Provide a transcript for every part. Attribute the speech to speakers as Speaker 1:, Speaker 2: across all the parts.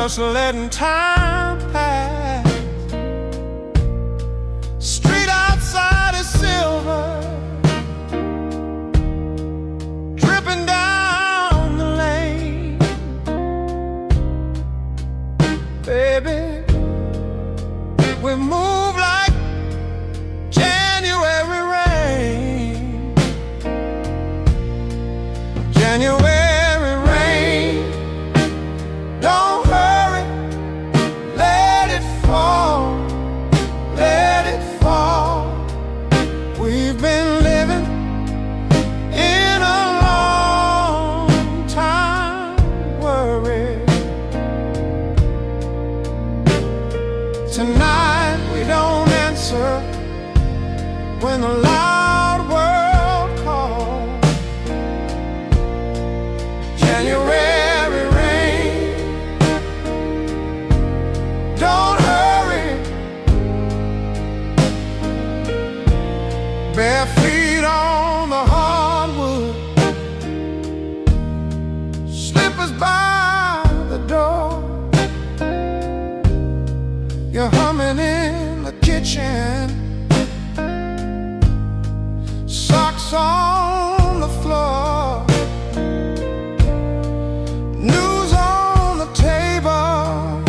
Speaker 1: just letting time pass. Street outside is silver, dripping down the lane. Baby, we move like January rain. January rain, don't hurry, let it fall, let it fall. We've been living in a long time worry. Tonight we don't answer when the loud world calls. January rain, don't hurry. Bare feet on the hardwood, slippers by the door. You're humming in the kitchen, socks on the floor, news on the table.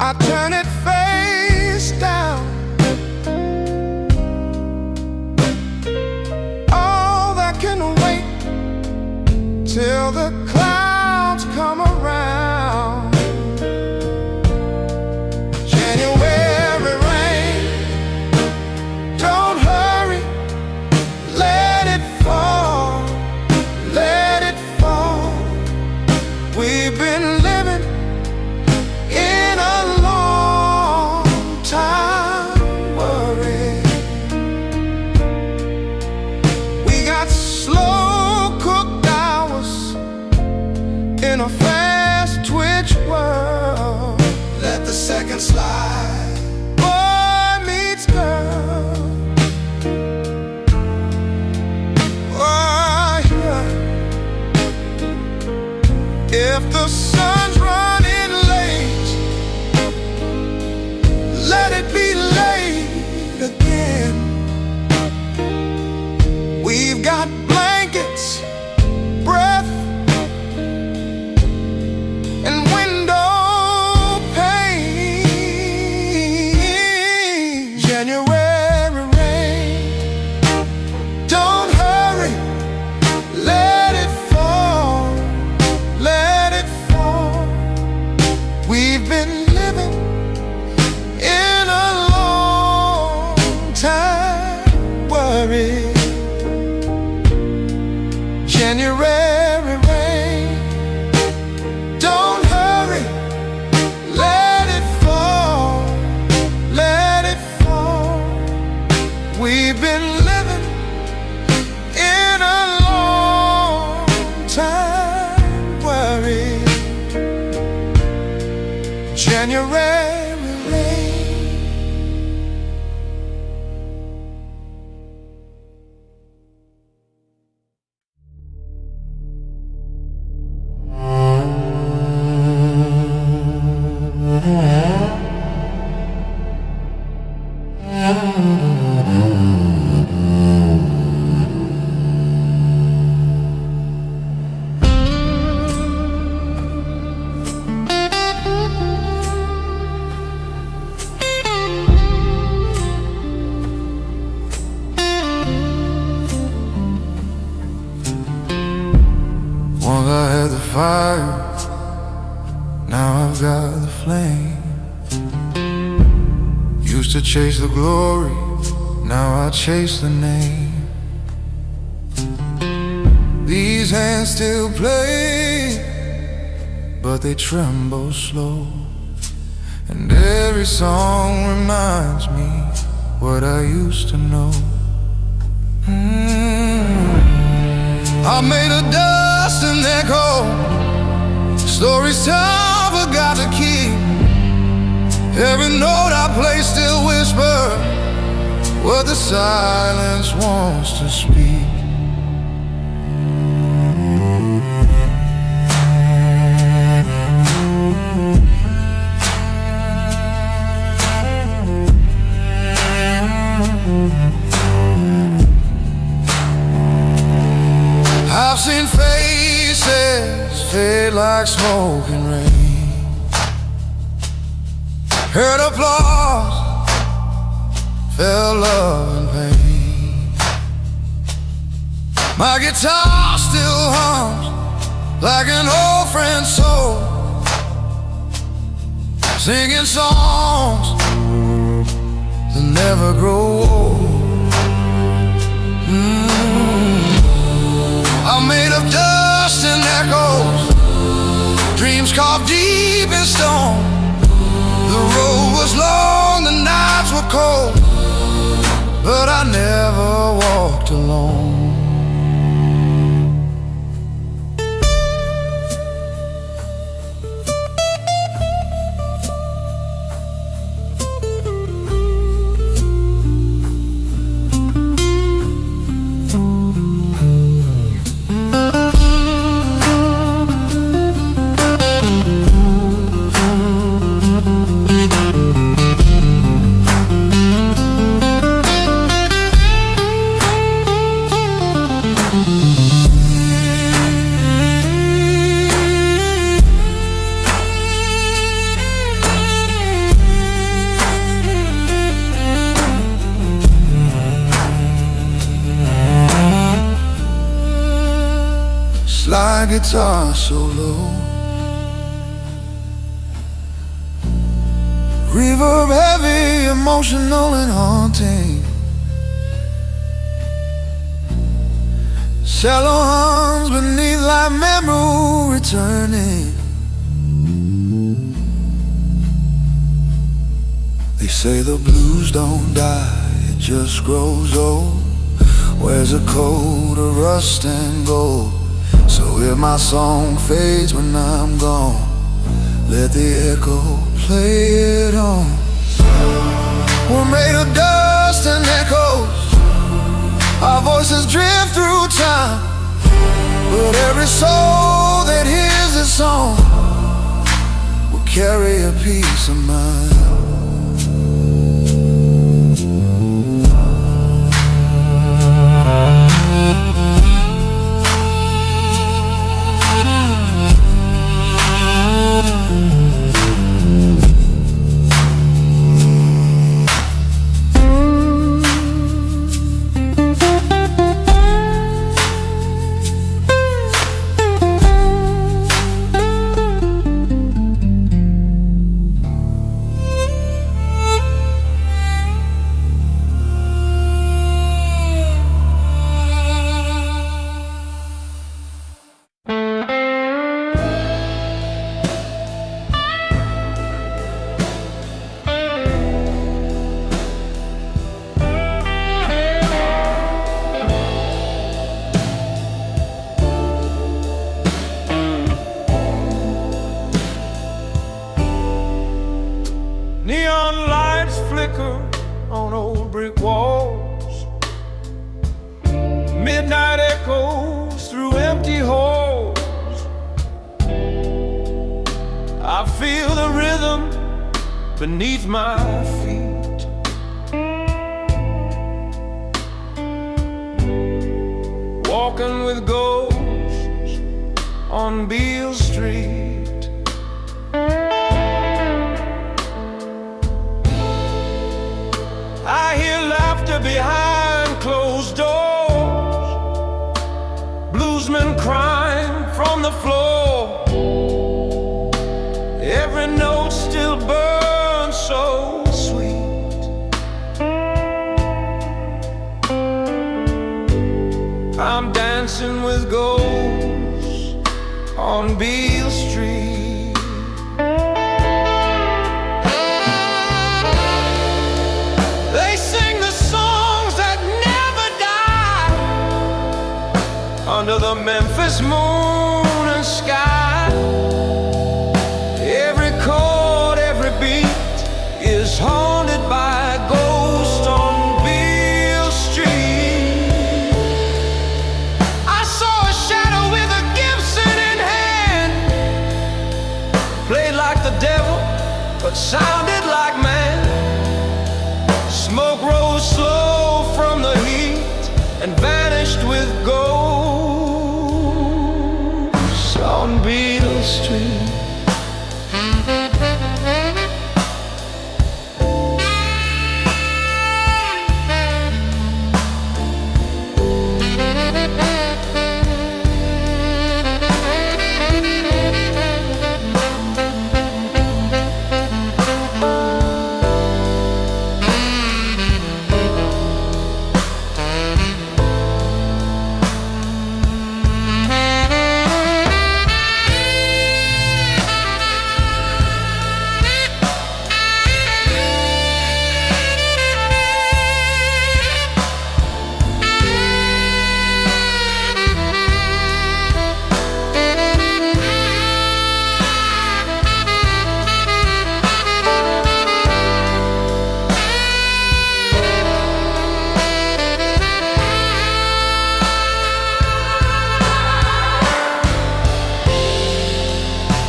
Speaker 1: I turn it face down. All that can wait till the clouds come around. January rain, don't hurry, let it fall, let it fall. We've been living in a long time worry. We got slow cooked hours in a fast twitch world. Let the seconds slide, boy meets girl. Oh, yeah. If the sun's running late, let it be late again. We've got blankets, breath, and window pane. January rain, don't hurry, let it fall, let it fall. We've been living in a long time worry. January rain, don't hurry, let it fall, let it fall. We've been living in a long time worry. January rain. Once I had the fire, now I've got the flame. Used to chase the glory, now I chase the name. These hands still play, but they tremble slow. And every song reminds me what I used to know. I made a dust and echo, stories time forgot to keep. Every note I play still whisper what the silence wants to speak. fade like smoke and rain. Heard applause, felt love and pain. My guitar still hums like an old friend's soul, singing songs that never grow old. I'm made of dust and echoes, dreams carved deep in stone. The road was long, the nights were cold, but I never walked alone. Slide guitar solo, reverb heavy, emotional and haunting. Cello hums beneath like memory returning. They say the blues don't die, it just grows old. Wears a coat of rust and gold. So if my song fades when I'm gone, let the echo play it on. We're made of dust and echoes, our voices drift through time, but every soul that hears this song will carry a peace of mind.
Speaker 2: Neon lights flicker on old brick walls. Midnight echoes through empty halls. I feel the rhythm beneath my feet. Walking with ghosts on Beale Street. I hear laughter behind closed doors, bluesmen crying from the floor. Every note still burns so sweet. I'm dancing with ghosts on Beale Street. Under the Memphis moon and sky, every chord, every beat is haunted by a ghost on Beale Street. I saw a shadow with a Gibson in hand, played like the devil but sounded like man. Smoke rose slow from the heat and vanished with gold on Beale. Street.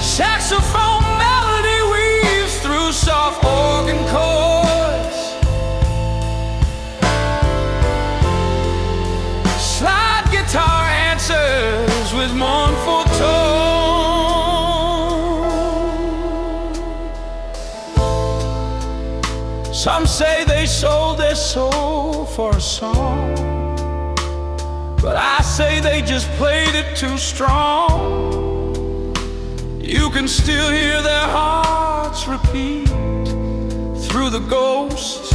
Speaker 2: Saxophone melody weaves through soft organ chords. Slide guitar answers with mournful tone. Some say they sold their soul for a song, but I say they just played it too strong. You can still hear their hearts repeat through the ghosts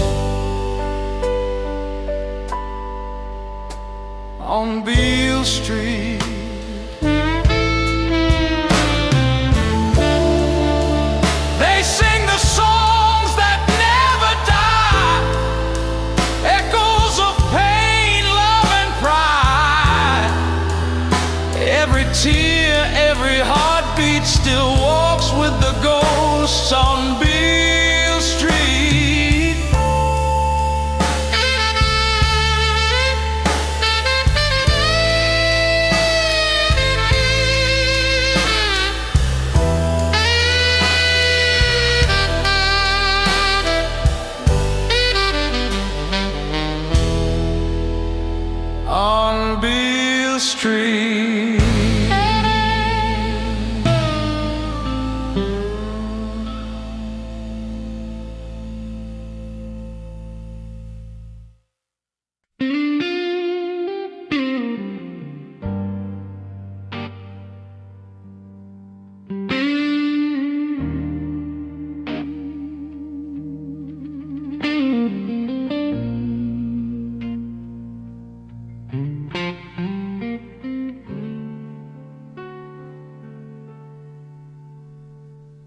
Speaker 2: on Beale Street. They sing the songs that never die, echoes of pain, love and pride. Every tear, every heartbeat still walks with the ghosts on Beale Street. On Beale Street.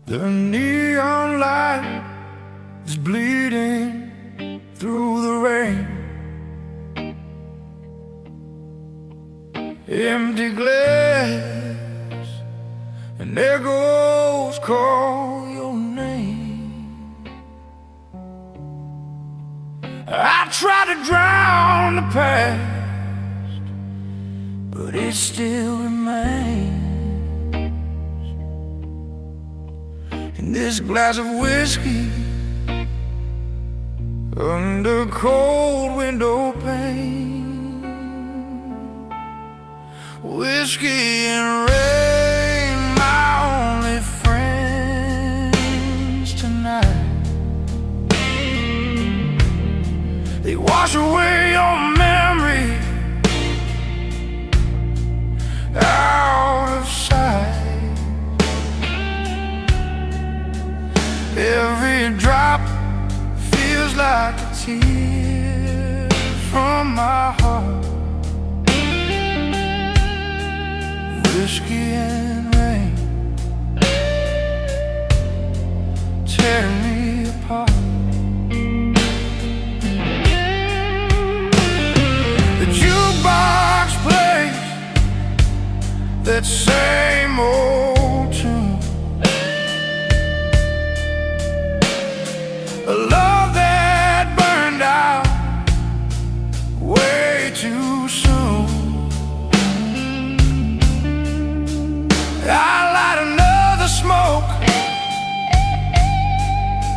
Speaker 1: The neon light is bleeding through the rain. Empty glass and echoes call your name. I try to drown the past, but it still remains. In this glass of whiskey under cold window pane, whiskey and rain, my only friends tonight. They wash away your memory out of sight. Every drop feels like a tear from my heart. Whiskey and rain tear me apart. The jukebox plays that same old tune. A love that burned out way too soon. I light another smoke,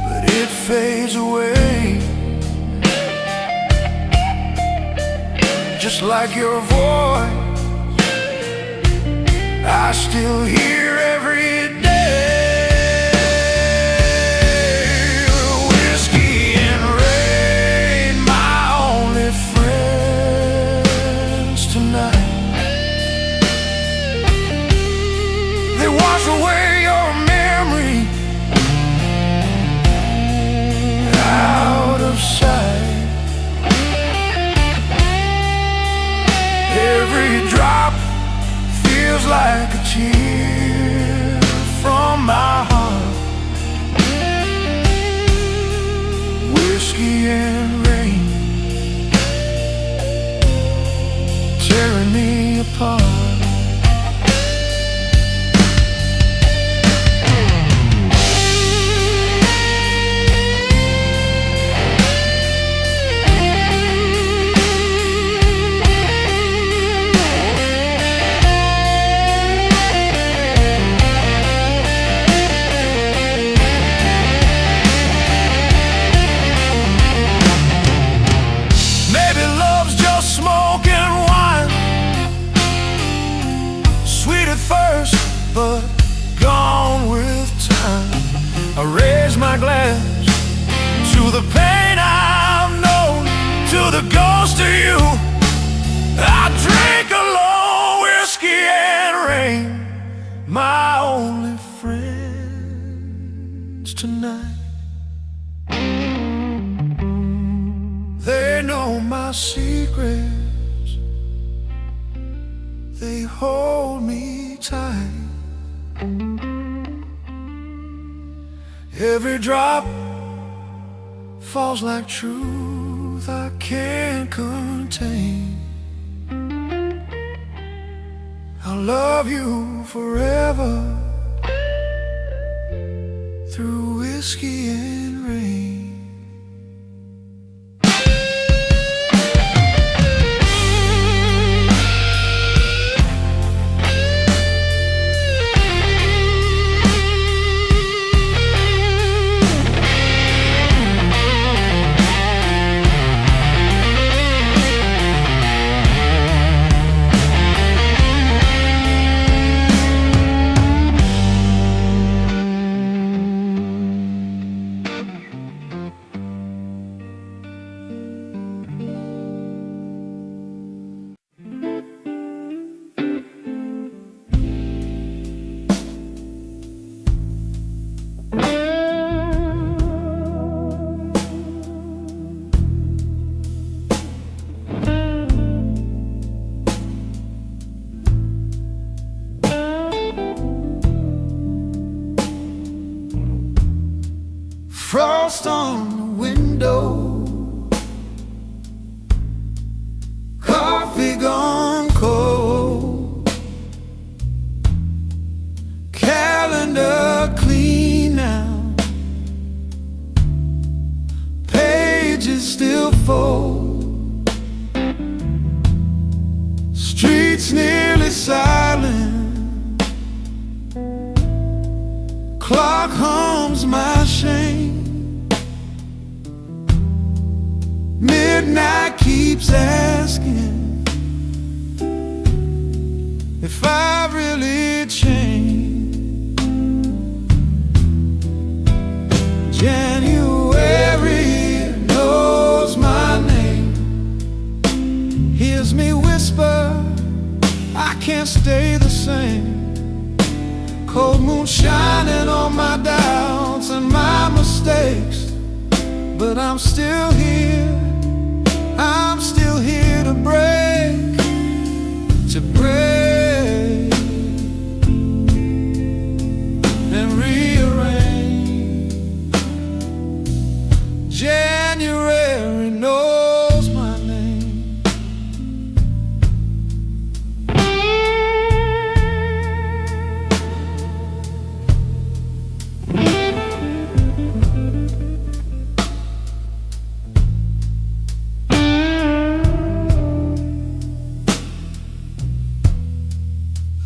Speaker 1: but it fades away. Just like your voice, I still hear every Every drop feels like a tear from my heart. Whiskey and rain tearing me apart. First, but gone with time. I raise my glass to the pain I've known, to the ghost of you. I drink alone, whiskey and rain, my only friends tonight. They know my secrets, they hold me tight. Every drop falls like truth I can't contain. I'll love you forever through whiskey and rain. Frost on the window, coffee gone cold, calendar clean now, pages still fold, streets nearly silent, clock hums my shame. Midnight keeps asking if I really changed. January knows my name, hears me whisper, I can't stay the same. Cold moon shining on my doubts and my mistakes, but I'm still here. I'm still here to break, and rearrange. January knows my name.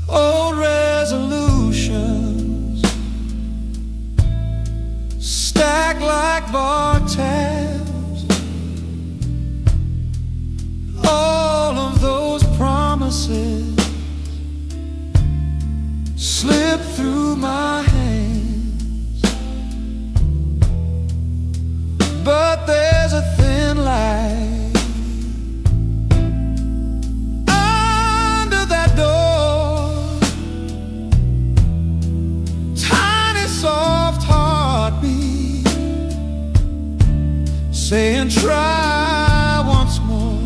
Speaker 1: Old resolutions stack like bar tabs. All of those promises slip through my hands, but there's a thin light saying try once more.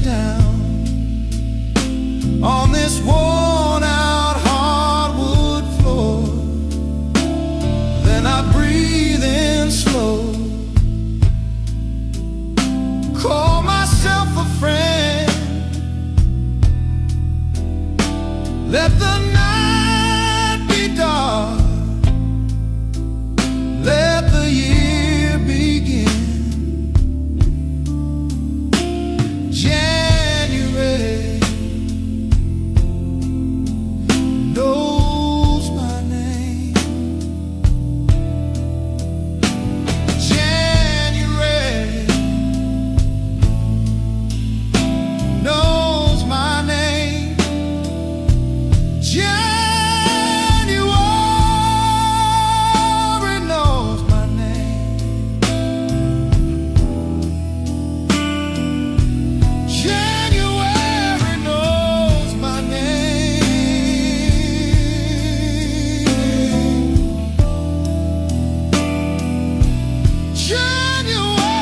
Speaker 1: down on this worn out hardwood floor. Then I breathe in slow, call myself a friend, let the night be dark, let the year begin. January knows my name. January knows my name. January knows my name. January knows my name. January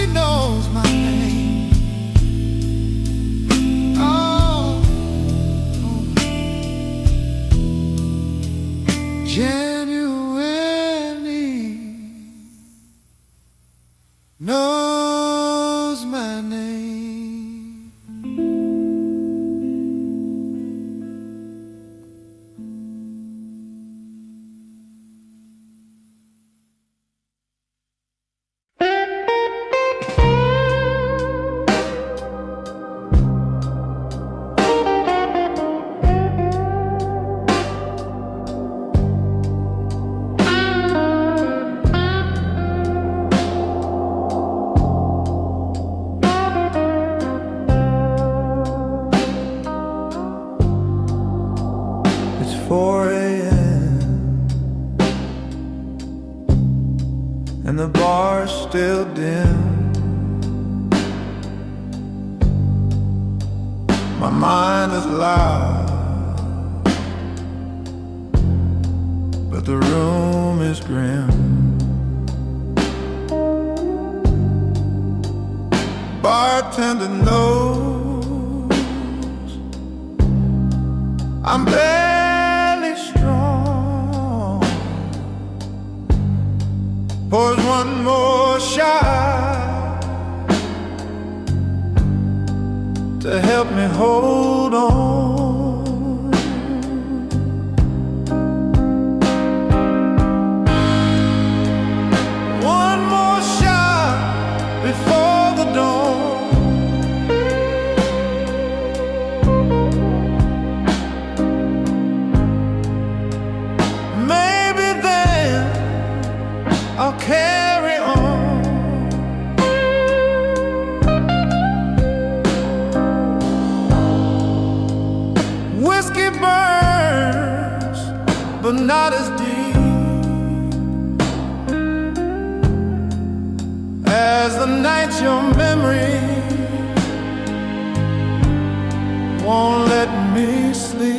Speaker 1: knows my name. Oh, January knows my name. It's 4 a.m. and the bar's still dim. My mind is loud, but the room is grim. Bartender knows I'm barely strong, pours one more shot to help me hold on. One more shot before the dawn. Maybe then I'll carry on. Whiskey burns, but not as deep as the nights your memory won't let me sleep.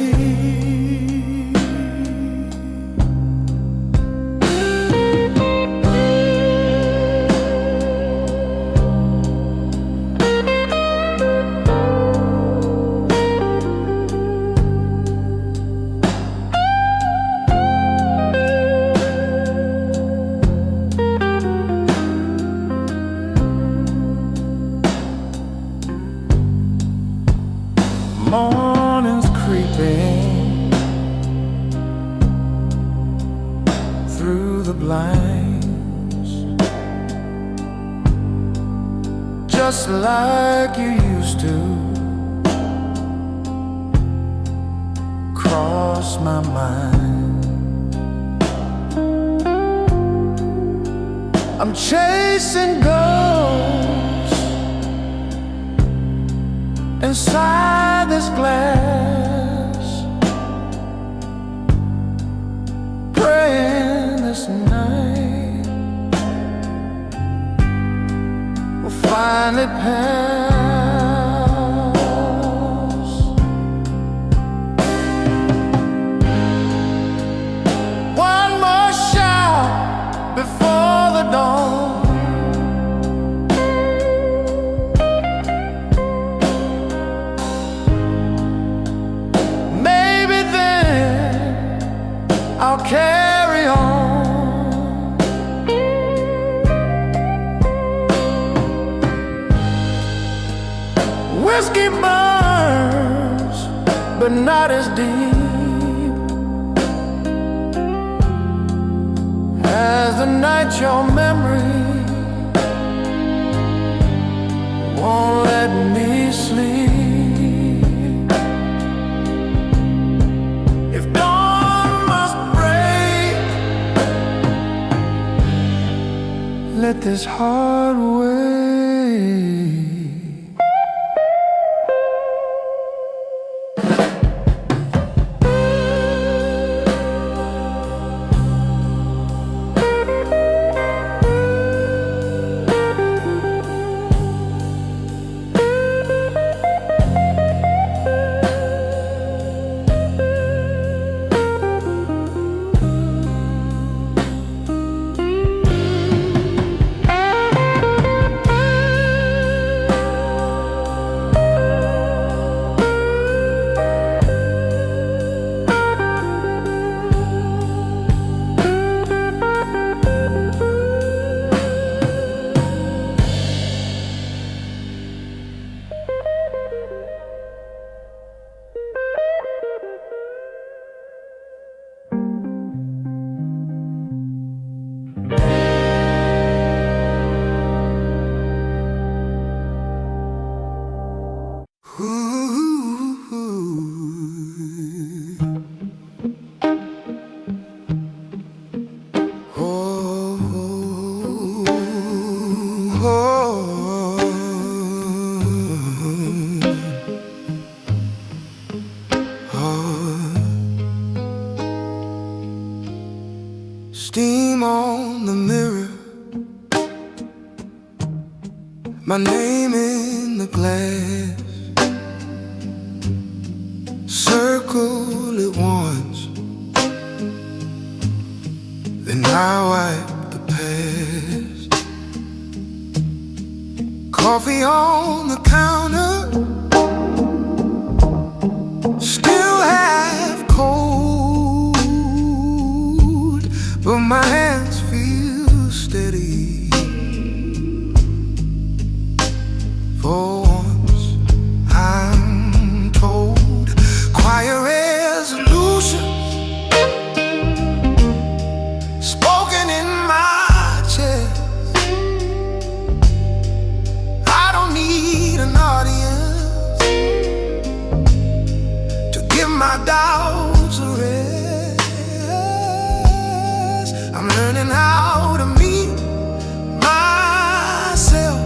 Speaker 1: Morning's creeping through the blinds, just like you used to cross my mind. I'm chasing ghosts inside this glass, praying this night will finally pass. One more shot before the dawn.
Speaker 2: whiskey burns, but not as deep as the night your memory won't let me sleep. If dawn must break, let this heart wait.
Speaker 1: Steam on the mirror, my name in the glass. Circle it once, then I wipe the past. Coffee on the counter, still half cold, but my hands feel steady. For once, I'm told quiet resolutions spoken in my chest. I don't need an audience to give my doubts a rest. I'm learning how to meet myself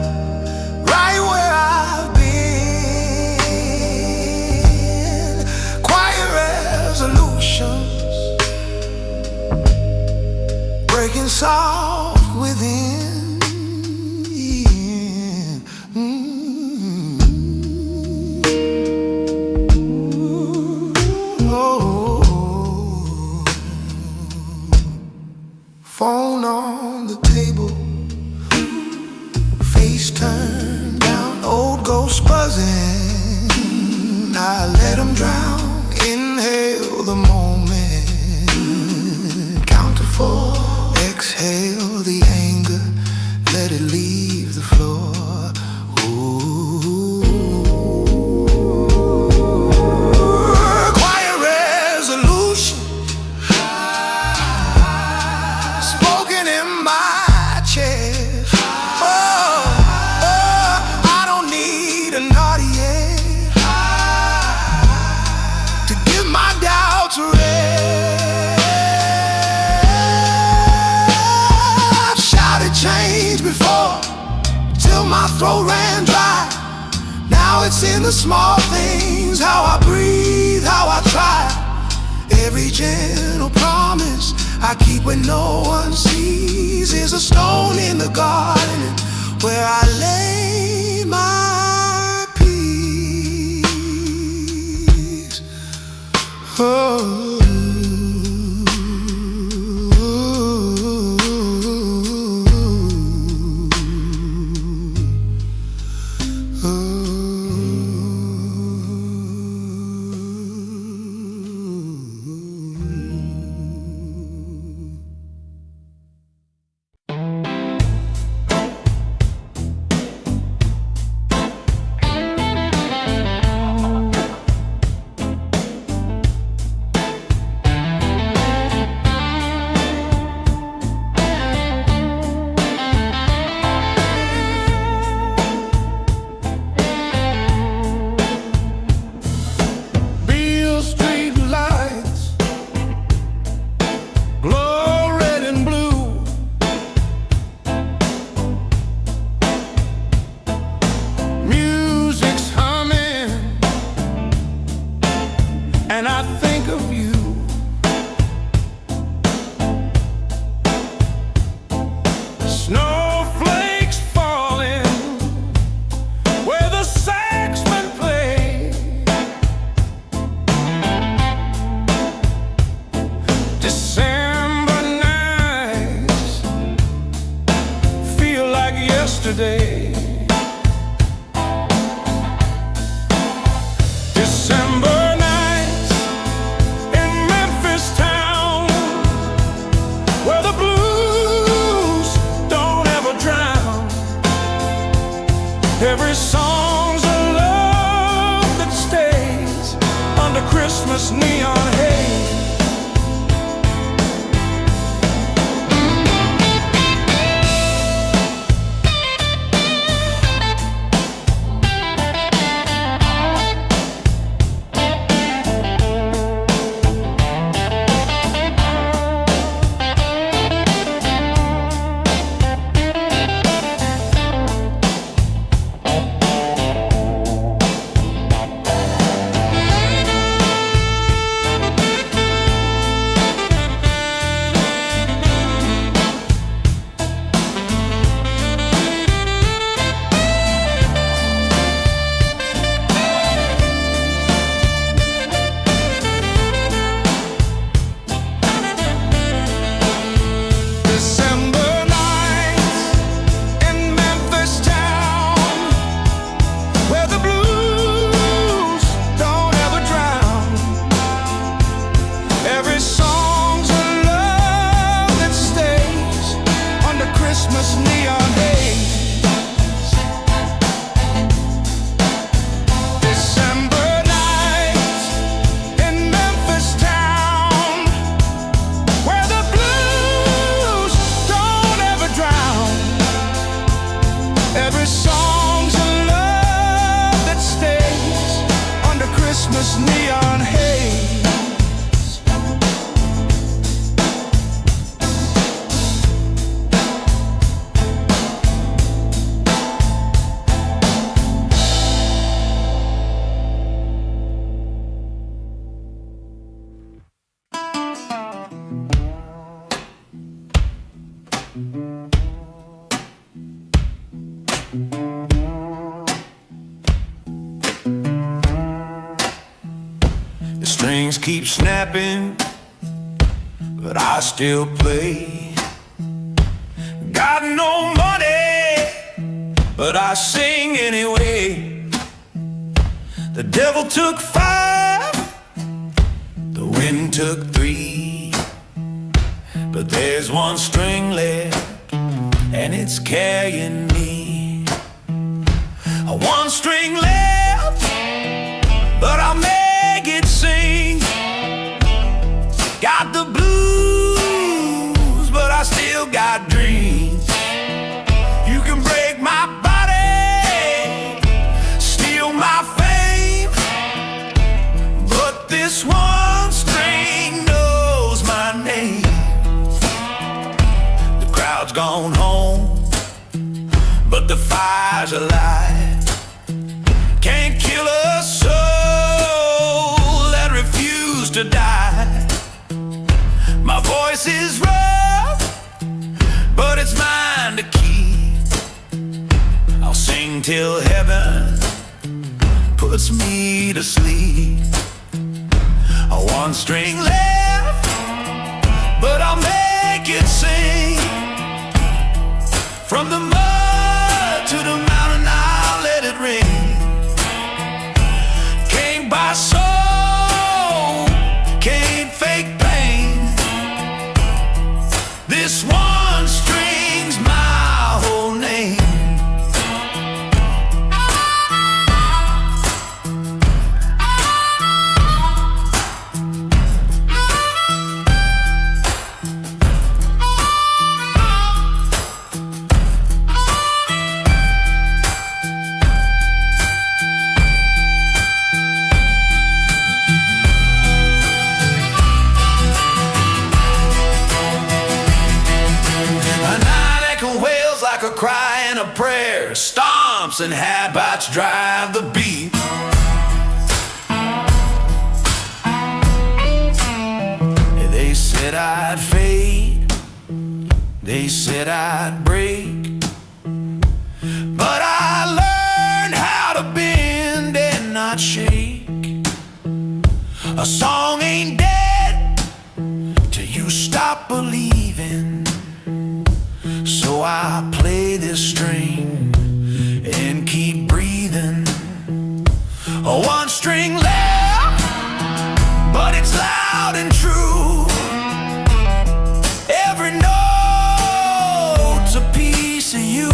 Speaker 1: right where I've been. Quiet resolutions breaking soft within. Phone on the table, face turned down, old ghost buzzing. I let them drown, inhale the moment, count to 4, exhale the anger, let it leave the floor. Quiet resolution spoken in my chest. I don't need an audience to give my doubts a rest. I've shouted change before till my throat ran dry. Now it's in the small things, how I breathe, how I try. Every gentle promise I keep when no one sees is a stone in the garden where I lay my peace. Oh.
Speaker 2: Every song's a love that stays under Christmas neon haze. Every song's a love that stays under Christmas neon haze. The strings keep snapping, but I still play. Got no money, but I sing anyway. The devil took 5, the wind took 3, but there's one string left, and it's carrying me. One string left, but I'll make it sing. Got the blues, but I still got dreams. You can break my body, steal my fame, but this one string knows my name. The crowd's gone home, but the fire's alive. Can't kill a soul that refused to die. My voice is rough, but it's mine to keep. I'll sing till heaven puts me to sleep. One string left, but I'll make it sing. From the mud to the mountain, I'll let it ring. Can't buy soul, can't fake pain. This one string's my whole name. A cry and a prayer, stomps and habits drive the beat. They said I'd fade, they said I'd break, but I learned how to bend and not shake. A song ain't dead till you stop believing. So I play this string and keep breathing. One string left, but it's loud and true. Every note's a piece of you.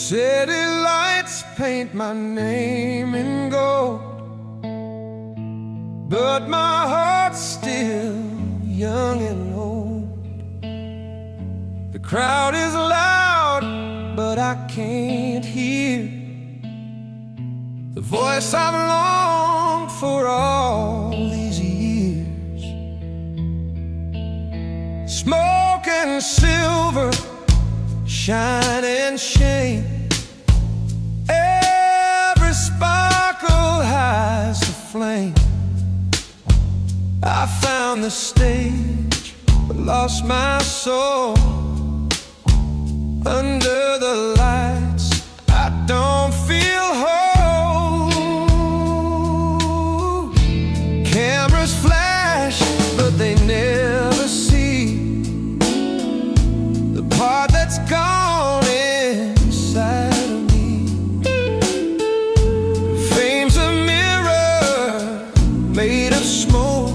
Speaker 2: City lights paint my name in gold, but my heart's still young and old. The crowd is loud, but I can't hear the voice I've longed for all these years. Smoke and silver, shine and shame, every sparkle hides the flame. I found the stage, but lost my soul. Under the lights, I don't feel whole. Cameras flash, but they never see the part that's gone inside of me. Fame's a mirror made of smoke,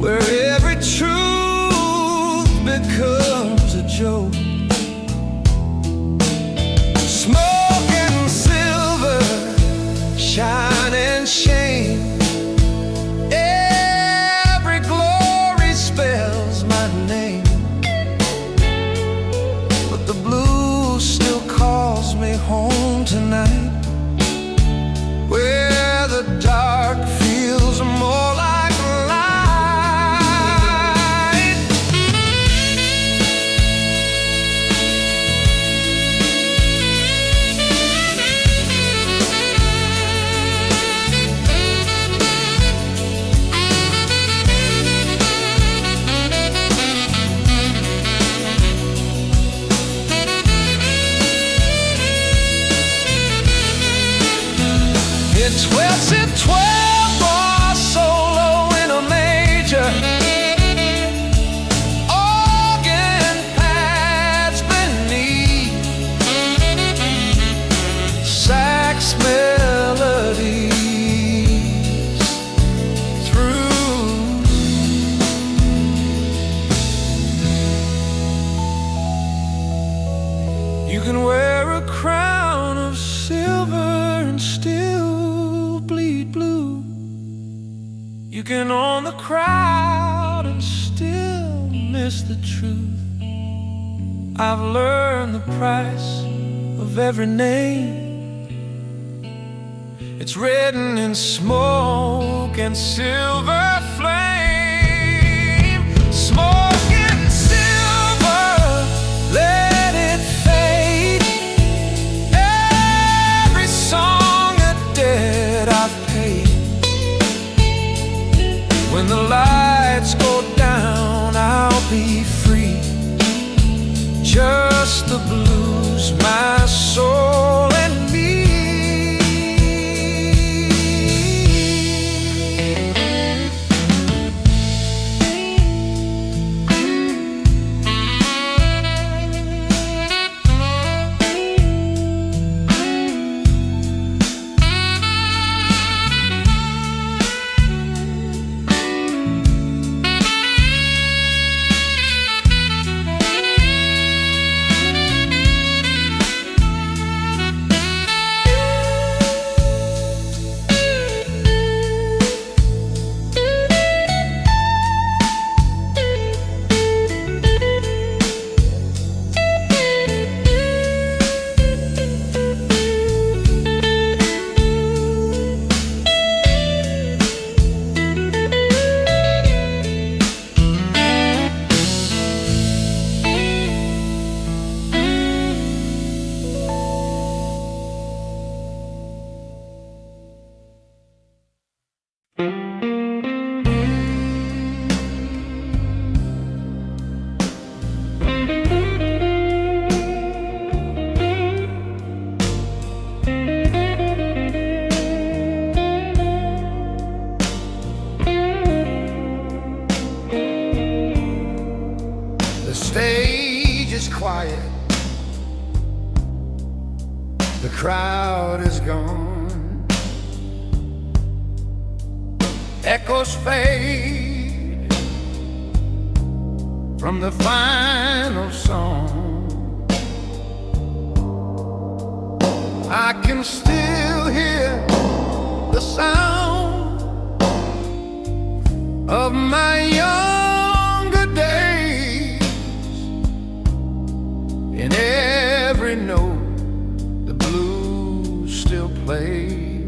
Speaker 2: where every truth becomes a joke. Smoke and silver, shine and shame, every glory spells my name. But the blues still calls me home tonight, where the dark feels more like light. It's 12 bars solo in a major, organ pads beneath, sax melodies through. You can wear a crown of silver and still bleed blue. You can own the crowd and still miss the truth. I've learned the price of every name. It's written in smoke and silver flame. Smoke and silver, let it fade. Every song a debt I've paid. When the lights go down, I'll be free. Just the blues, my soul and me. quiet. The crowd is gone. Echoes fade from the final song.
Speaker 1: I can still hear the sound of my younger days. In every note the blues still play.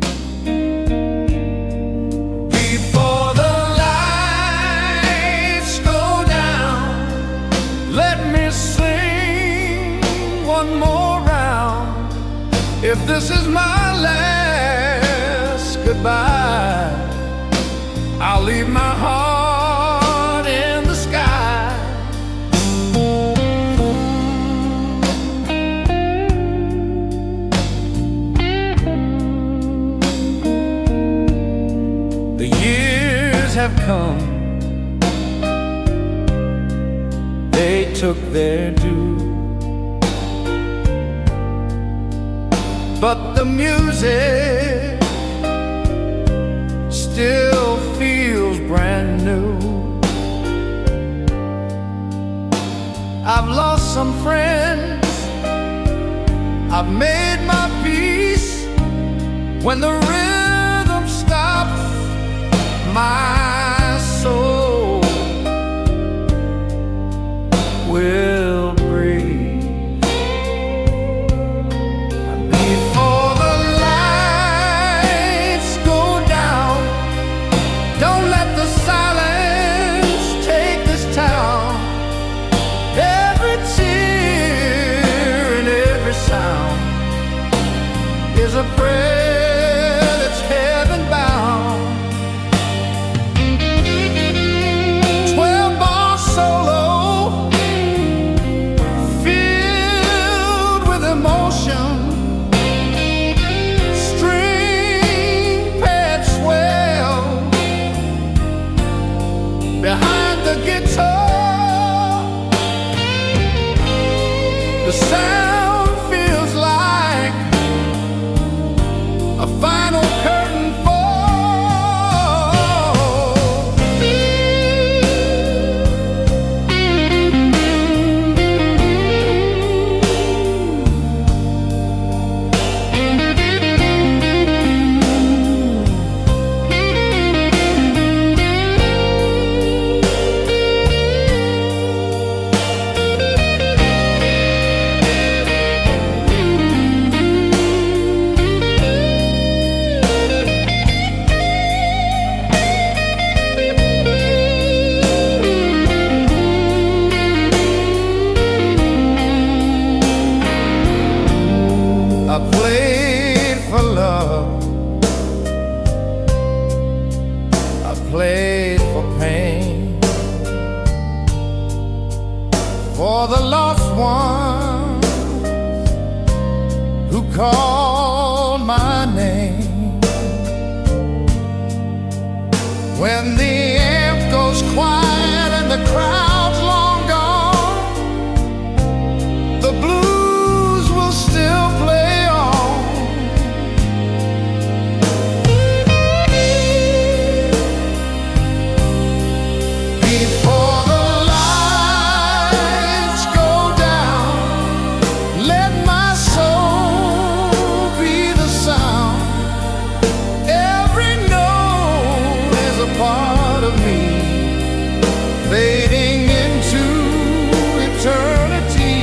Speaker 1: Before the lights go down, let me sing one more round. If this is my last goodbye, I'll leave my heart in the sky. The years have come, they took their due, but the music still feels brand new. I've lost some friends, I've made my peace. When the rhythm stops, my soul will breathe. Before the lights go down, don't let the silence take this town. Every tear and every sound is a prayer that's heaven bound. 12-bar solo filled with emotion, string pad swell behind the guitar. The sound feels like a final curtain I played for love, I played for pain, for the lost one who called my name. When the amp goes quiet and the crowd's long gone, the blues will still play. Before the lights go down, let my soul be the sound. Every note is a part of me, fading into eternity.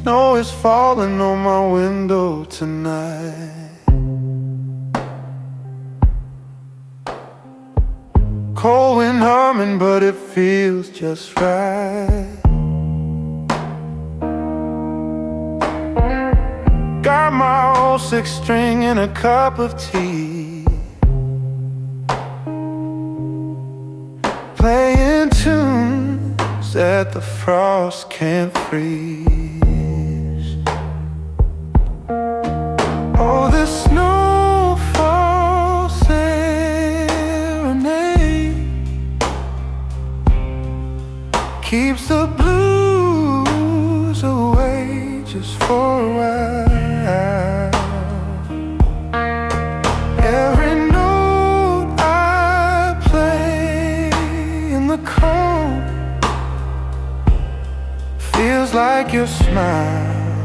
Speaker 1: Snow is falling on my window tonight. Cold wind humming, but it feels just right. Got my old six string and a cup of tea, playing tunes that the frost can't freeze. Oh, the snowfall serenade keeps the blues away just for a while. Every note I play in the cold feels like your smile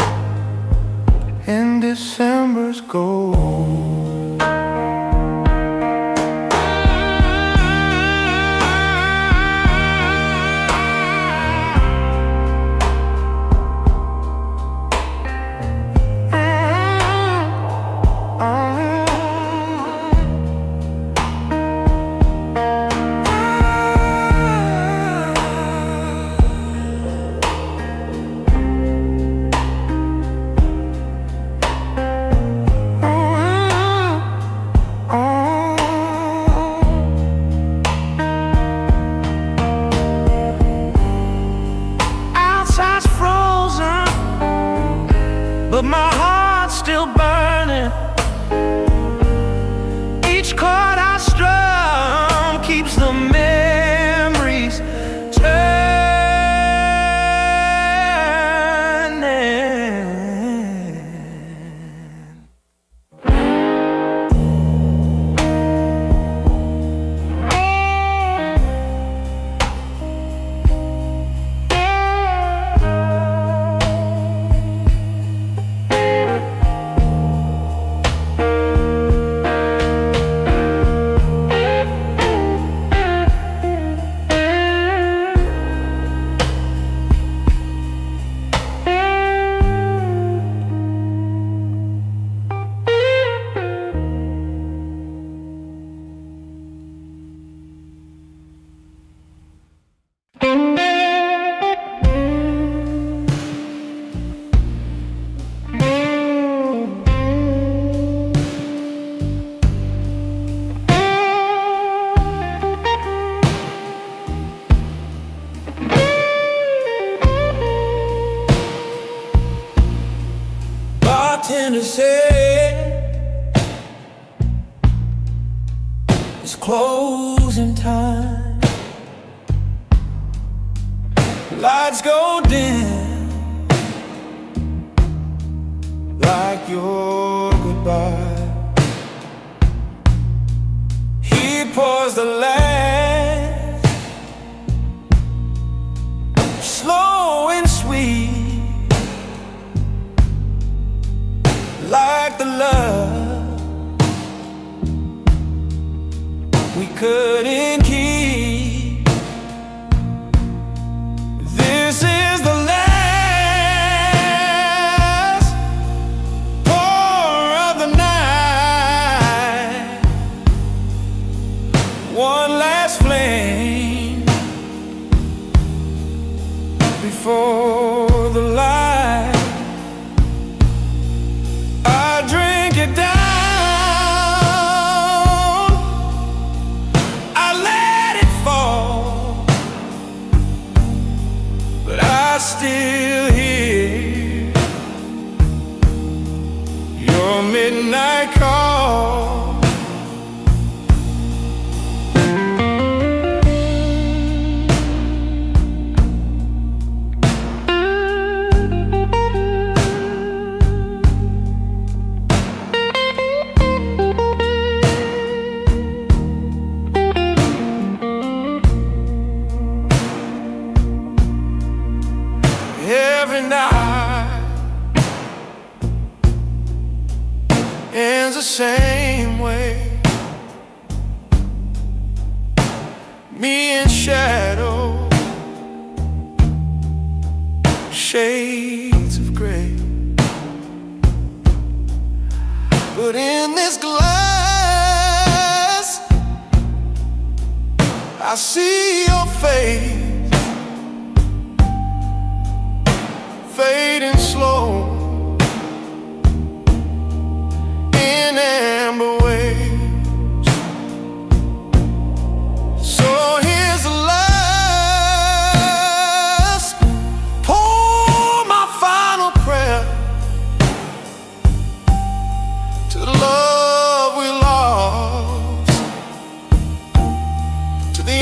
Speaker 1: in December's gold. But my heart's still burning. Each chord I strum keeps the memories turning. Bartender said it's closing time. Lights go dim like your goodbye. He pours the last, slow and sweet, like the love we couldn't keep. This is the last pour of the night, one last flame before the light. I drink it down, I let it fall, but I still hear your midnight call. Every night ends the same way. Me and shadow, shades of
Speaker 2: secret. But in this glass, I see your face, fading slow in amber waves. So here's the last, pour my final prayer to the love we lost, to the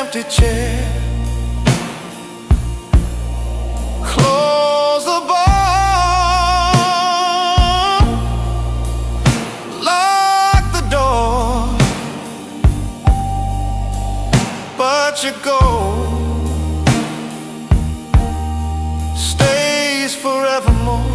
Speaker 2: empty chair. Close the bar, lock the door, but your gold stays forevermore.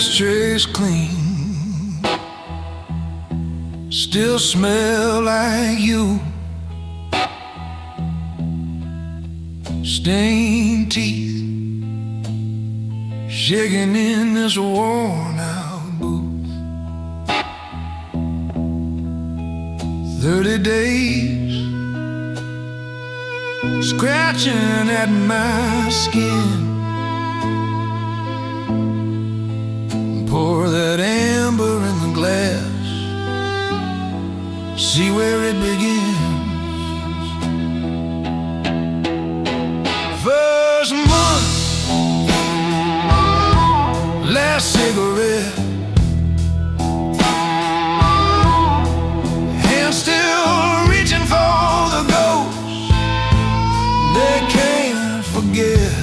Speaker 2: Ashtrays clean, still smell like you. Stained teeth, shaking in this worn-out booth. 30 days, scratching at my skin. Pour that amber in the glass, see where it begins. First month, last cigarette, hand still reaching for the ghost they can't forget.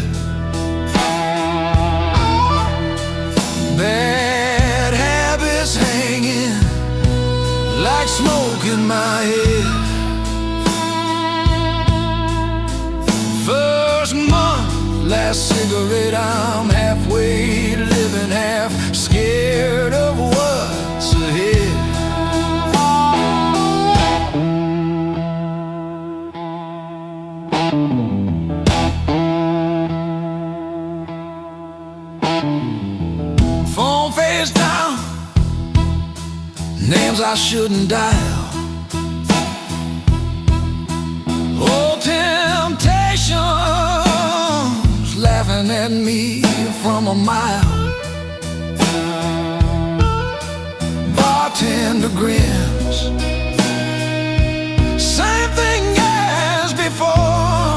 Speaker 2: Bad habits hanging like smoke in my head. First month, last cigarette, I'm halfway living, half scared of what's ahead. Phone face down, names I shouldn't dial. Old temptations laughing at me from a mile. Bartender grins, same thing as before.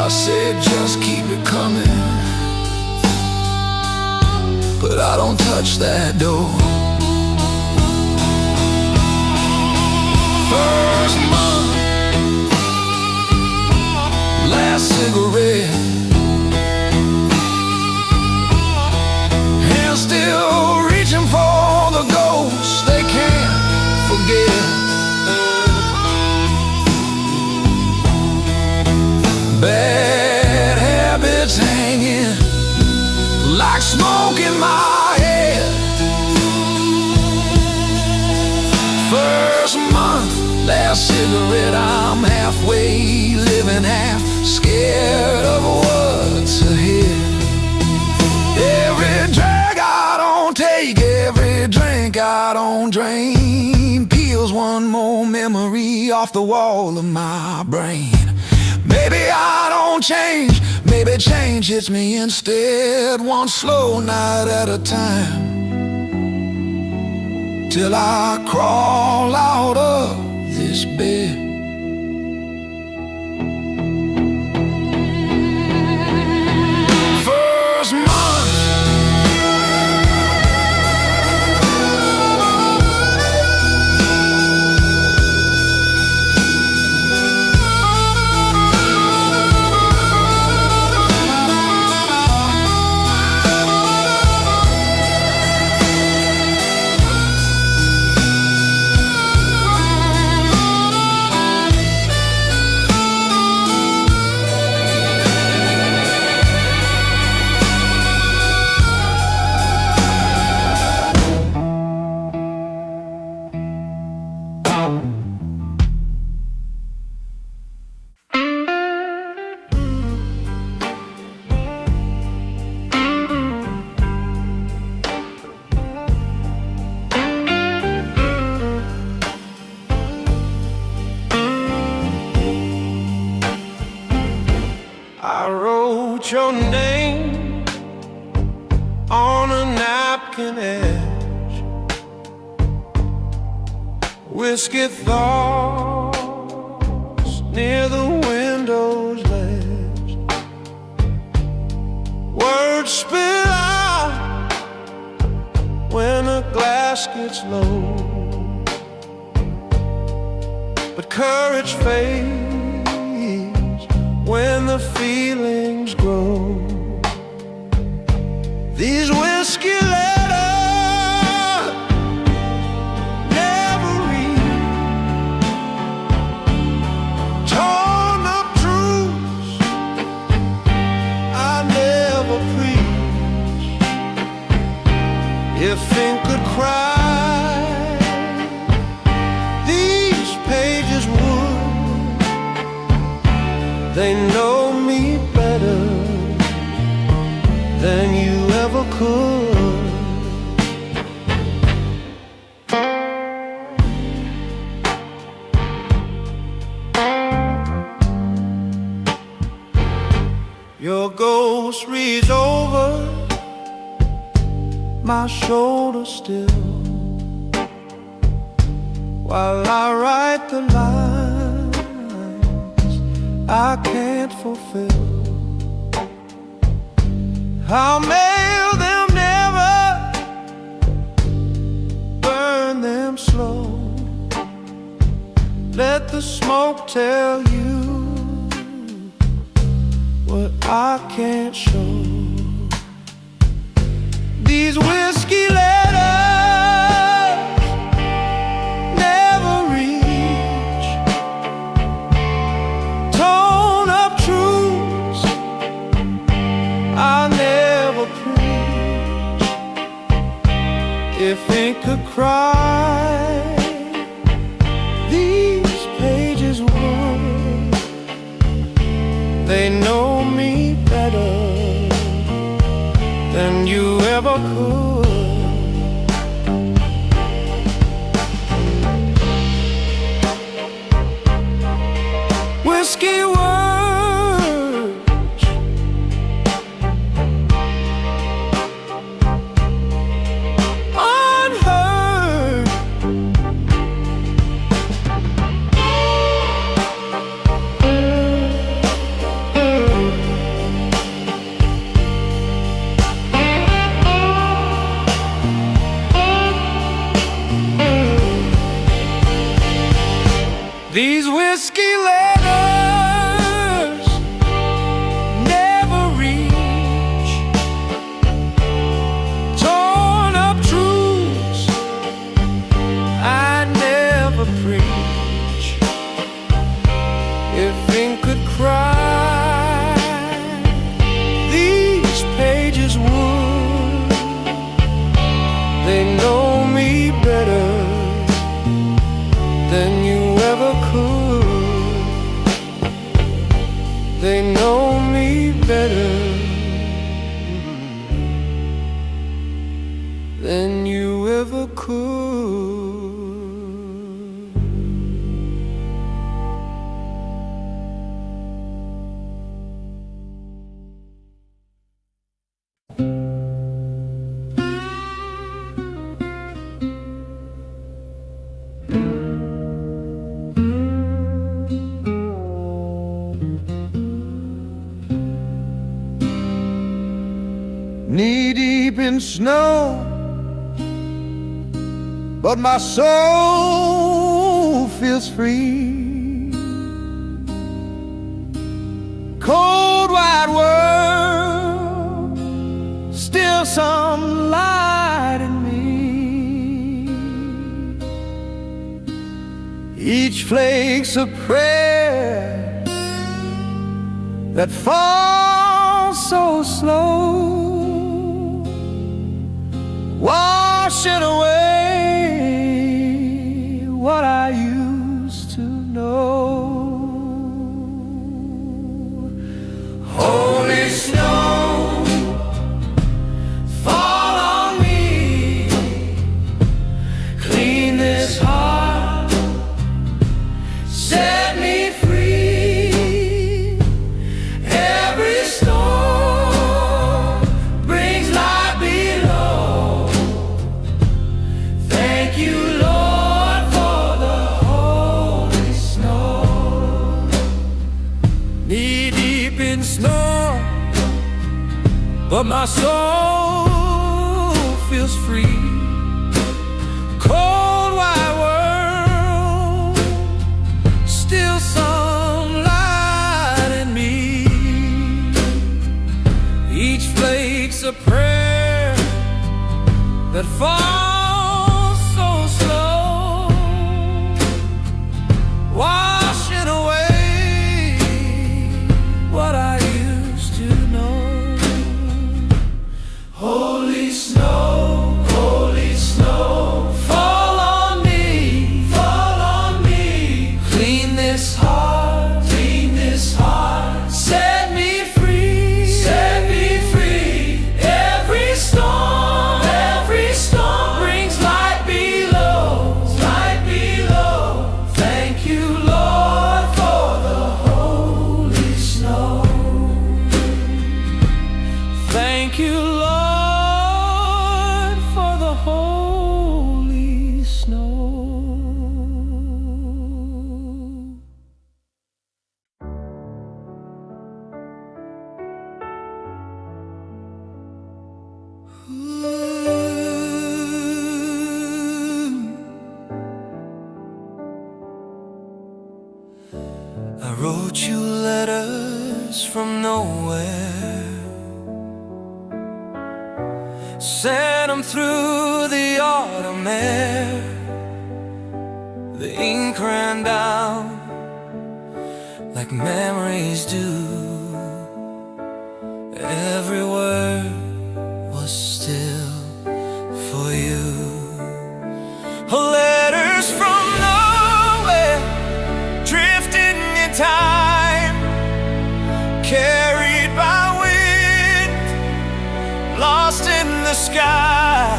Speaker 2: I said just keep it coming, but I don't touch that door. First month, last cigarette, hands still reaching for the ghosts they can't forget. Bad habits hanging like smoke in my head. First month, last cigarette, I'm halfway living, half
Speaker 1: scared of what's ahead. Every drag I don't take, every drink I don't drain, peels one more memory off the wall of my brain. Maybe I don't change, maybe change hits me instead, one slow night at a time, till I crawl out of this bed. First month,
Speaker 2: I wrote your name on a napkin edge, whiskey thoughts near the window's ledge. Words spill out when a glass gets low, but courage fades when the feelings grow. These whiskey letters never read, torn up truths I never preach. If ink could cry, these pages would. They know me better than you ever could. Your ghost reads over my shoulder still, while I write the lines I can't fulfill. I'll mail them never, burn them slow, let the smoke tell you what I can't show. These whiskey letters never reach, torn up truths I never preach. If ink could cry, these pages would. They know me better than you ever could. Whiskey words, unheard. These whiskey letters never reach, torn up truths I never preach. If ink could cry, these pages would. They know me better than you ever could. than you ever could.
Speaker 1: Knee deep in snow, but my soul feels free. Cold wide world, still some light in me. Each flake's a prayer that falls so slow, washing away what I used to know. Holy snow, fall on me, clean this heart, set me free. Every storm brings light below. Thank you, Lord, for the holy snow. Knee deep in snow, but my soul feels free. Cold wide world, still some light in me. Each flake's a prayer that falls so slow, washing away what I used to know. Holy snow, fall on me, clean this heart, set me free, Every storm brings light below, Thank you, Lord, for the holy snow. Thank you, Lord, for the holy snow. I wrote you letters from nowhere, sent them through the autumn air. The ink ran down like memories do. Every word was still for you. Letters from nowhere, drifting in time, carried by wind, lost in the sky.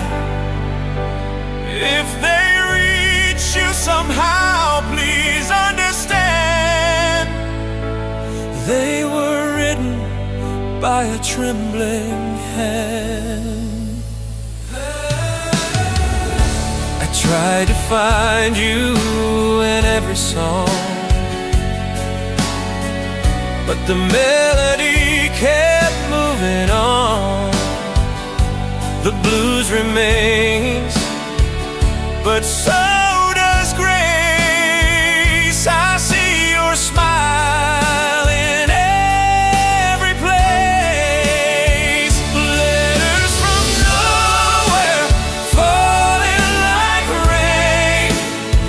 Speaker 1: If they reach you somehow, please understand, they were written by a trembling hand. I tried to find you in every song, but the melody kept moving on. The blues remains, but so does grace. I see your smile in every place. Letters from nowhere, falling like rain.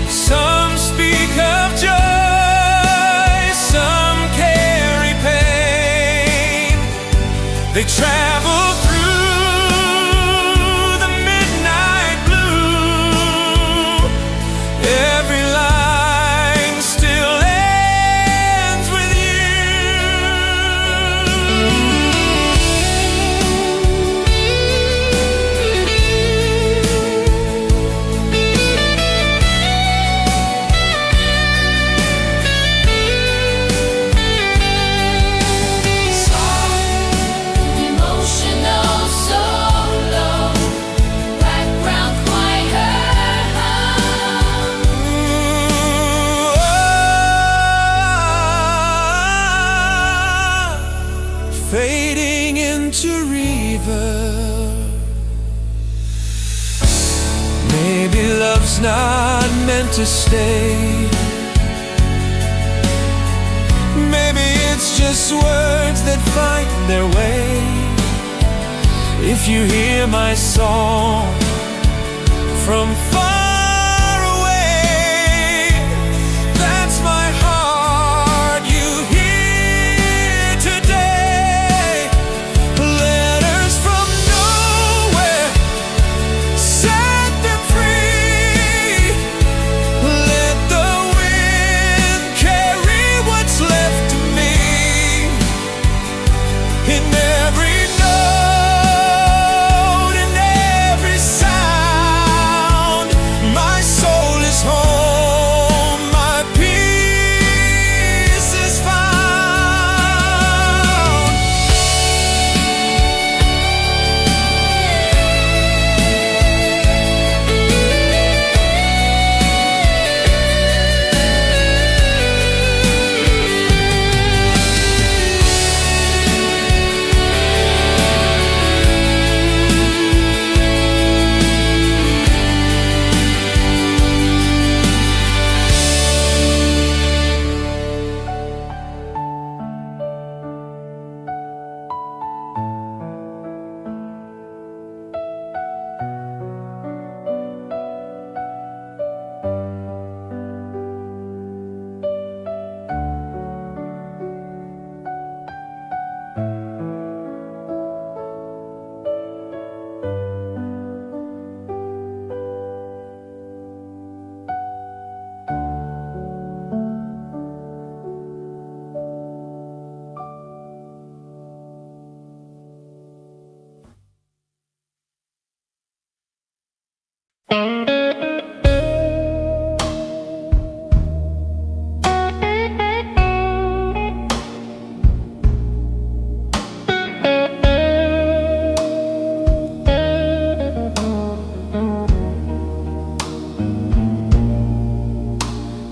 Speaker 1: Some speak of joy, some carry pain. They travel through the midnight blue,
Speaker 2: river. Maybe love's not meant to stay. Maybe it's just words that find their way. If you hear my song from far away, that's my heart you hear today. Letters from nowhere, set them free. Let the wind carry what's left of me. In every note, in every sound, my soul is home, my peace is found.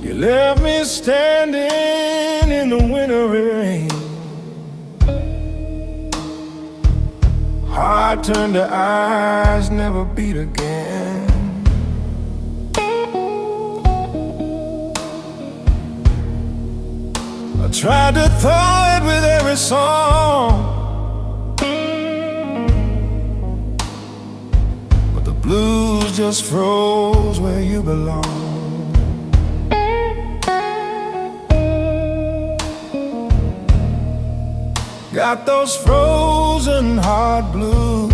Speaker 2: You left me standing in the winter rain. Heart turned to eyes, never beat again. I tried to throw it with every song, but the blues just froze where you belong. Got those frozen heart blues.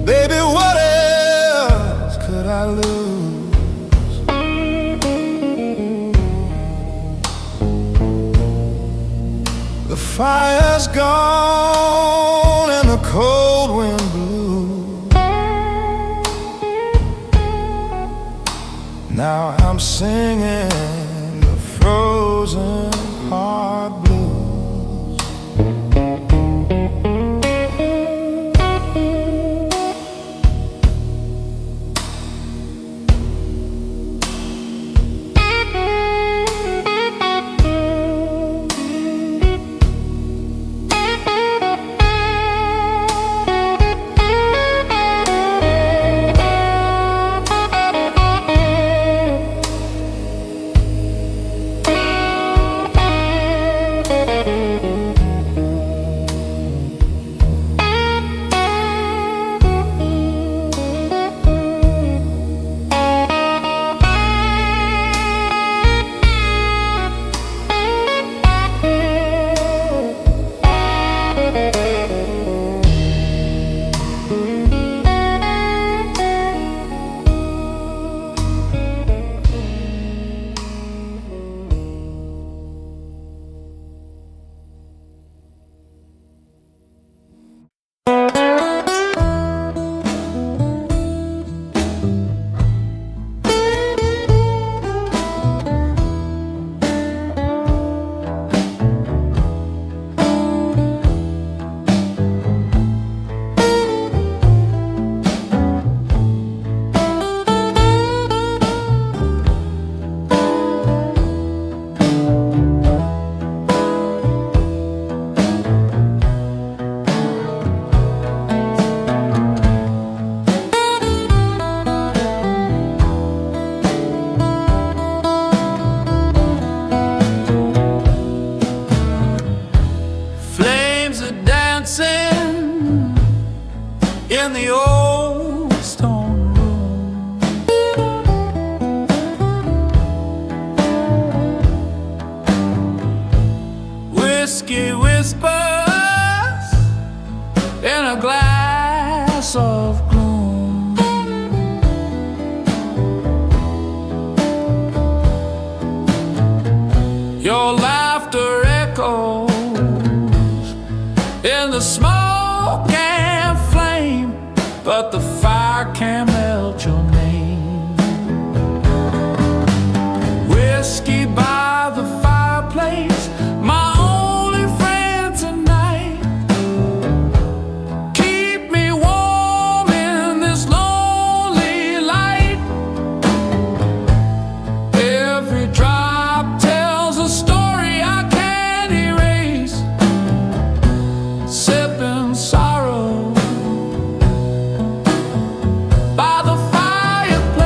Speaker 2: Baby, what else could I lose? The fire's gone and the cold wind blew. Now I'm singing frozen heart blues. dancing in the old stone room. Whiskey whispers in a glass of gloom. Your laughter echoes in the smoke and flame, but the fire can't melt your name. Whiskey by the fireplace, my only friend tonight. Keep me warm in this lonely light. Every drop tells a story I can't erase. Sipping sorrow by the fireplace.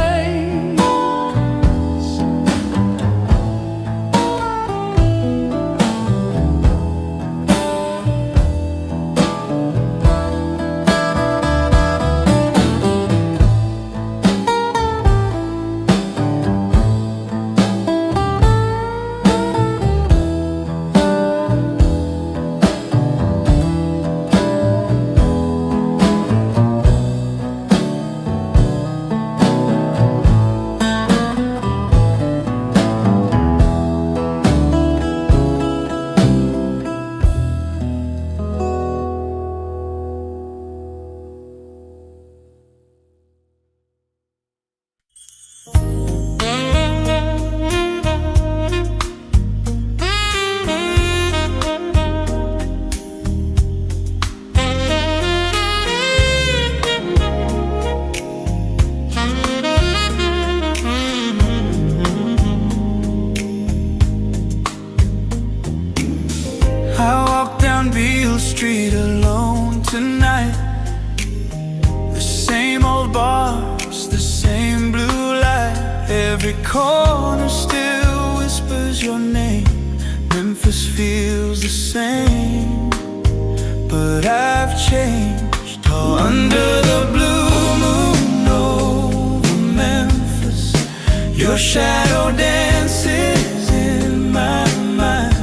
Speaker 2: I walk down Beale Street alone tonight. The same old bars, the same blue light. Every corner still whispers your name. Memphis feels the same, but I've changed. Oh, under the blue moon over Memphis, your shadow dances in my mind.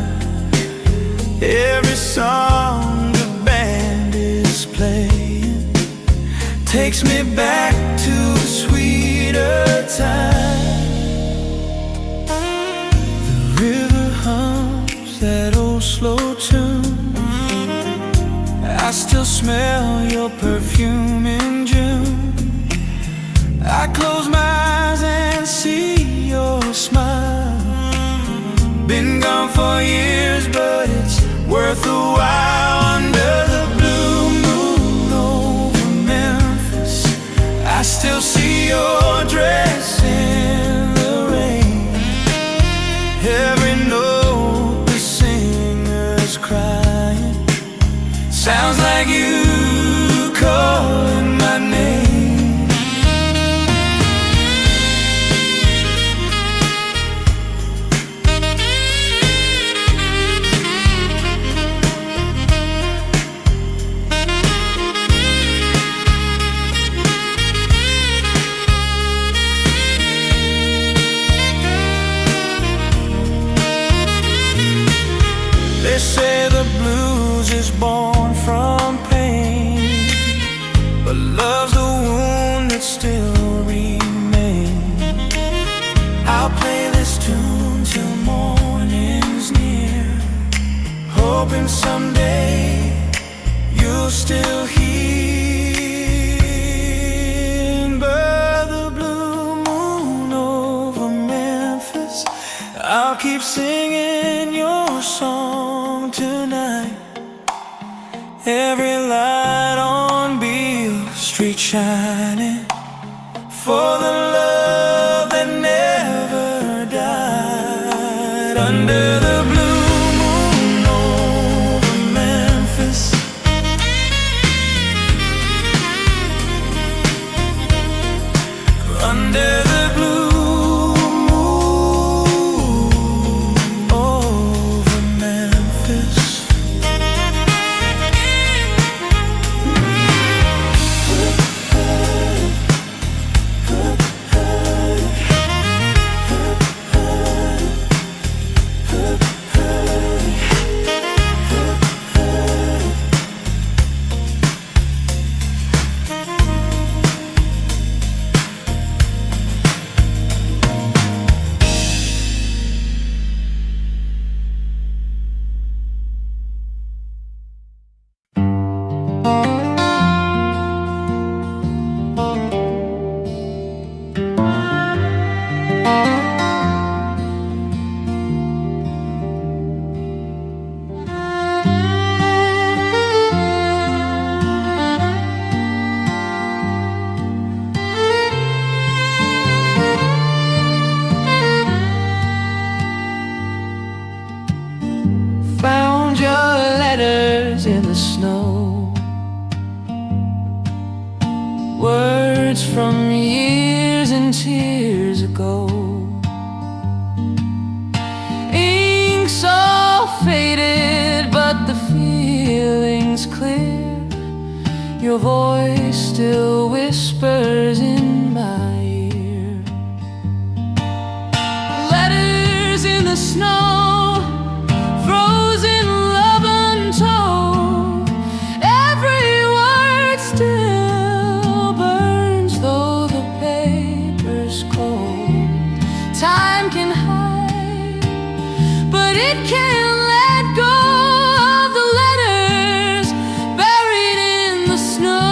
Speaker 2: Every song the band is playing takes me back to a sweeter time. The river hums that old slow tune. I still smell your perfume in June. I close my eyes and see your smile. Been gone for years, but it's worth a while. Under the blue moon over Memphis, I still see your dress in the rain. Every note the singer's crying sounds like you calling my name. They say the blues is born from pain, but love's the wound that still remains. I'll play this tune till morning's near, hoping someday you'll still hear. Under the blue moon over Memphis, I'll keep singing your song tonight. Every light on Beale Street shining for the love that never died. Under the blue moon over Memphis, under the blue moon over Memphis.
Speaker 3: snow. Words from years and tears ago. Ink so faded, but the feeling's clear. Your voice still whispers in my ear. Letters in the snow, frozen love untold. Every word still burns, though the paper's cold. Time can hide, but it can't let go of the letters buried in the snow.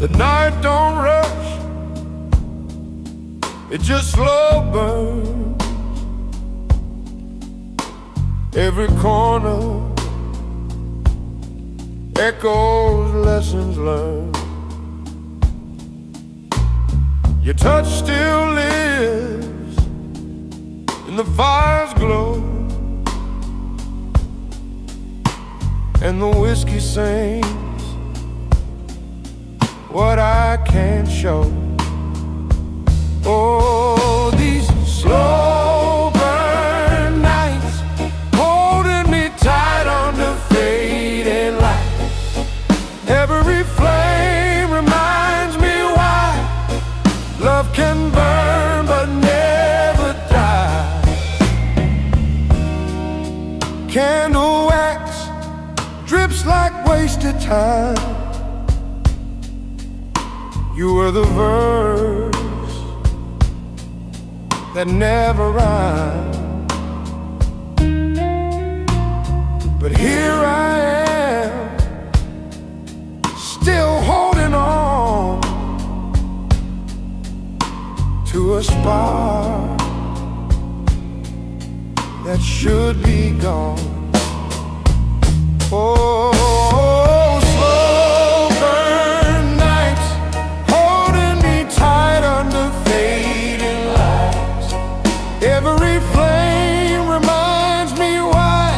Speaker 1: The night don't rush, it just slow burns. Every corner echoes lessons learned. Your touch still lives in the fire's glow, and the whiskey sings what I can't show. Oh, these slow burn nights, holding me tight under fading lights. Every flame reminds me why love can burn but never die. Candle wax drips like wasted time. You were the verse that never rhymed, but here I am, still holding on to a spark that should be gone. Oh, every flame reminds me why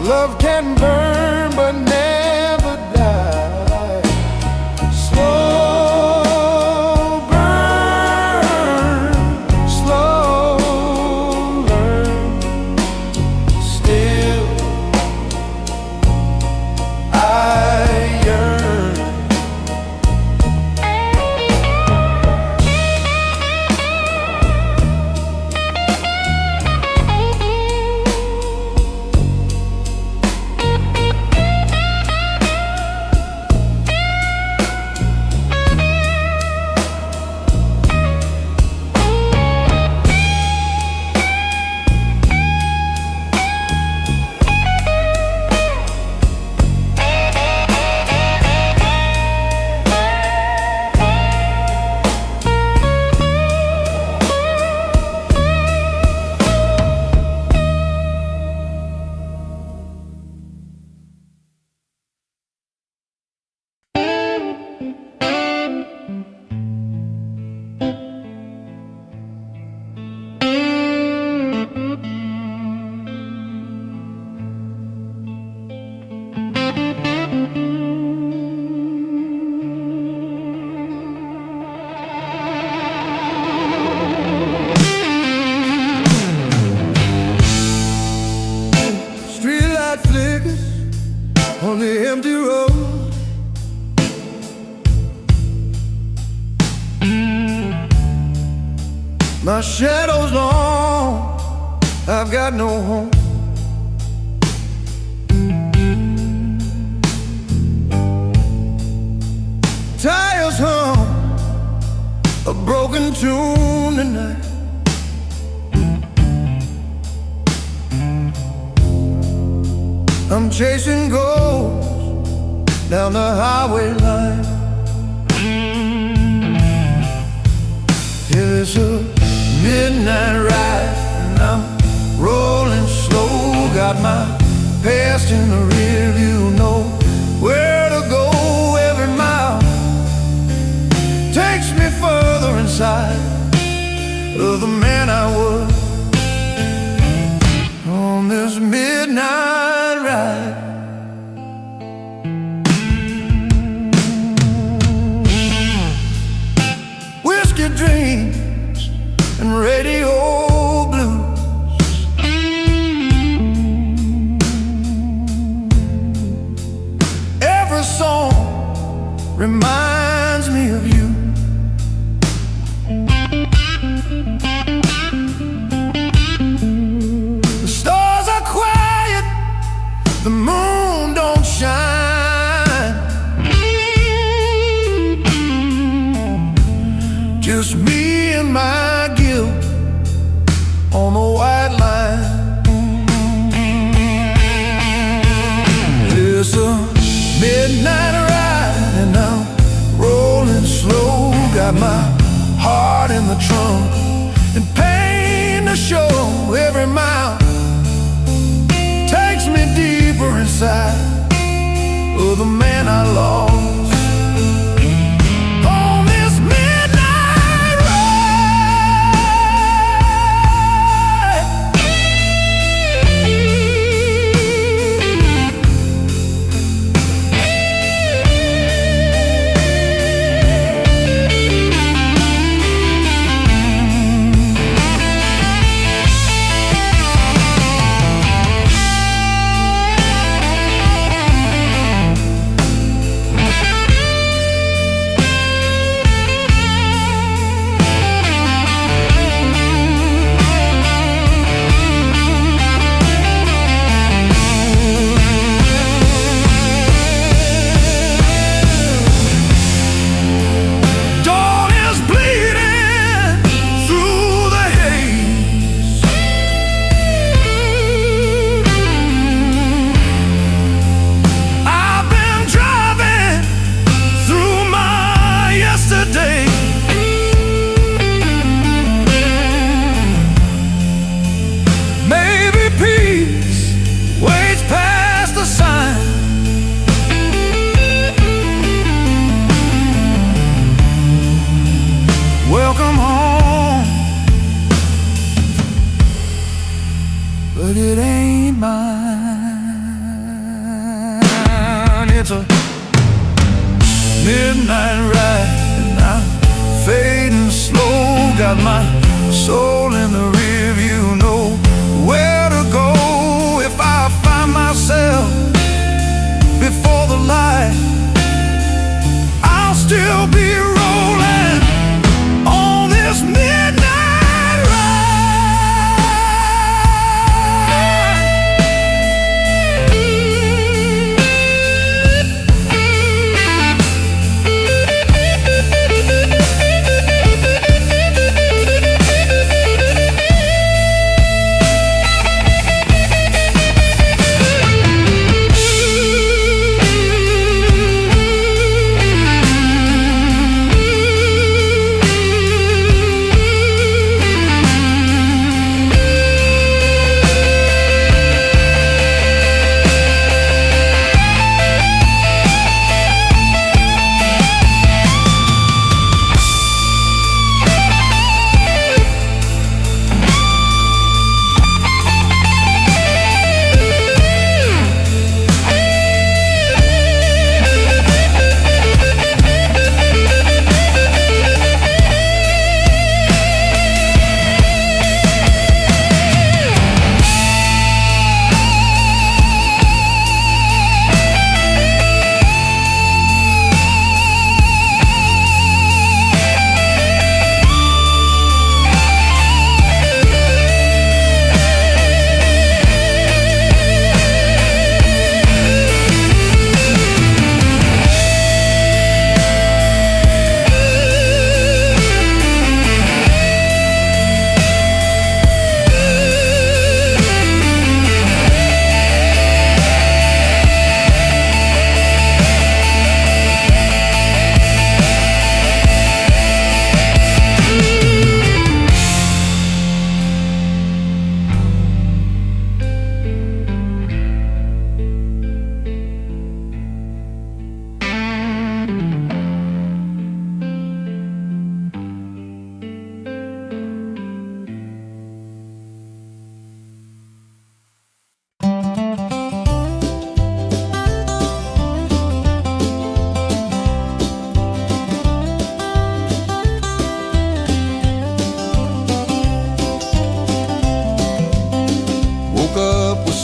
Speaker 1: love can burn but never die. Slow burn, slow My shadow's long, I've got no home. Tires hum a broken tune tonight. I'm chasing ghosts down the highway line. It's a midnight ride and I'm rolling slow. Got my past in the rear view, know where to go. Every mile takes me further inside of the man I was on this midnight ride. Whiskey dreams and radio blues. Every song reminds me of you. The stars are quiet, the moon don't shine. Just me and my guilt on the white line. It's a midnight ride and I'm rolling slow. Got my heart in the trunk and pain to show. Every mile takes me deeper inside of the man I lost. Welcome home, but it ain't mine. It's a midnight ride and I'm fading slow. Got my soul in the rear view, know where to go. If I find myself before the light, I'll still be rolling on this midnight ride.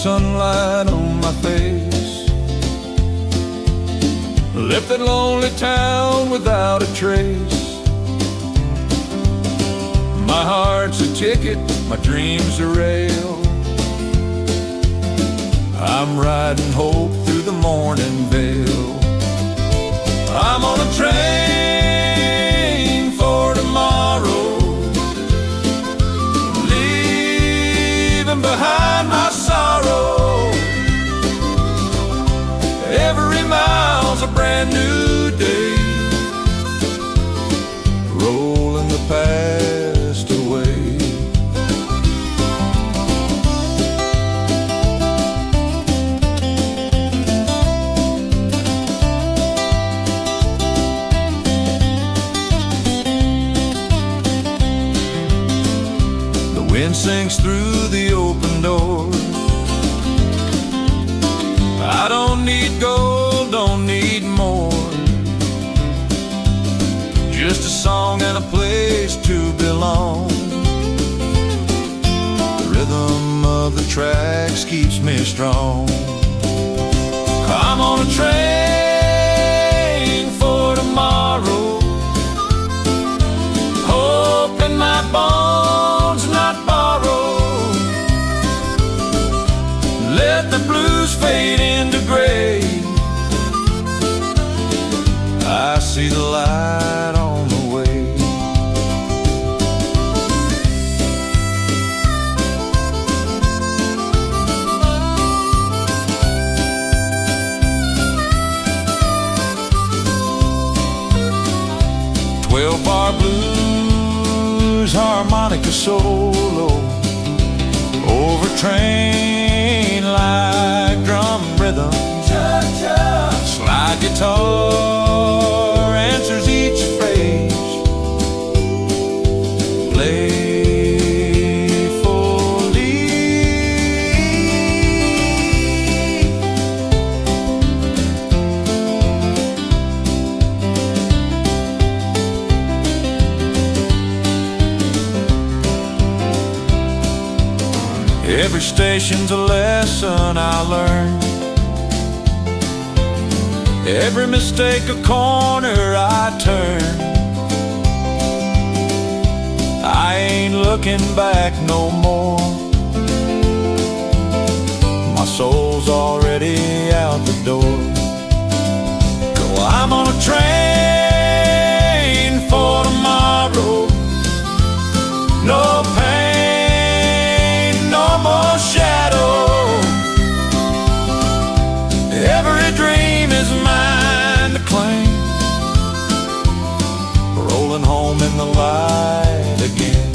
Speaker 2: sunlight on my face. Left that lonely town without a trace. My heart's a ticket, my dreams a rail. I'm riding hope through the morning veil. I'm on a train for tomorrow, leaving behind my sorrow. Every mile's a brand new day, rolling the past away. Wind sings through the open door. I don't need gold, don't need more, just a song and a place to belong. The rhythm of the tracks keeps me strong. I'm on a train for tomorrow, hoping my bones not borrow. Let the blues fade into gray. I see the light on the way. "12-bar blues, harmonica solo, overtrain like drum rhythm. Slide guitar answers each phrase, playfully. Every station's a lesson I learned. Every mistake a corner I turn. I ain't looking back no more. My soul's already out the door. Well, I'm on a train for tomorrow. No pain, no more shadow. Every dream is mine to claim, rolling home in the light again.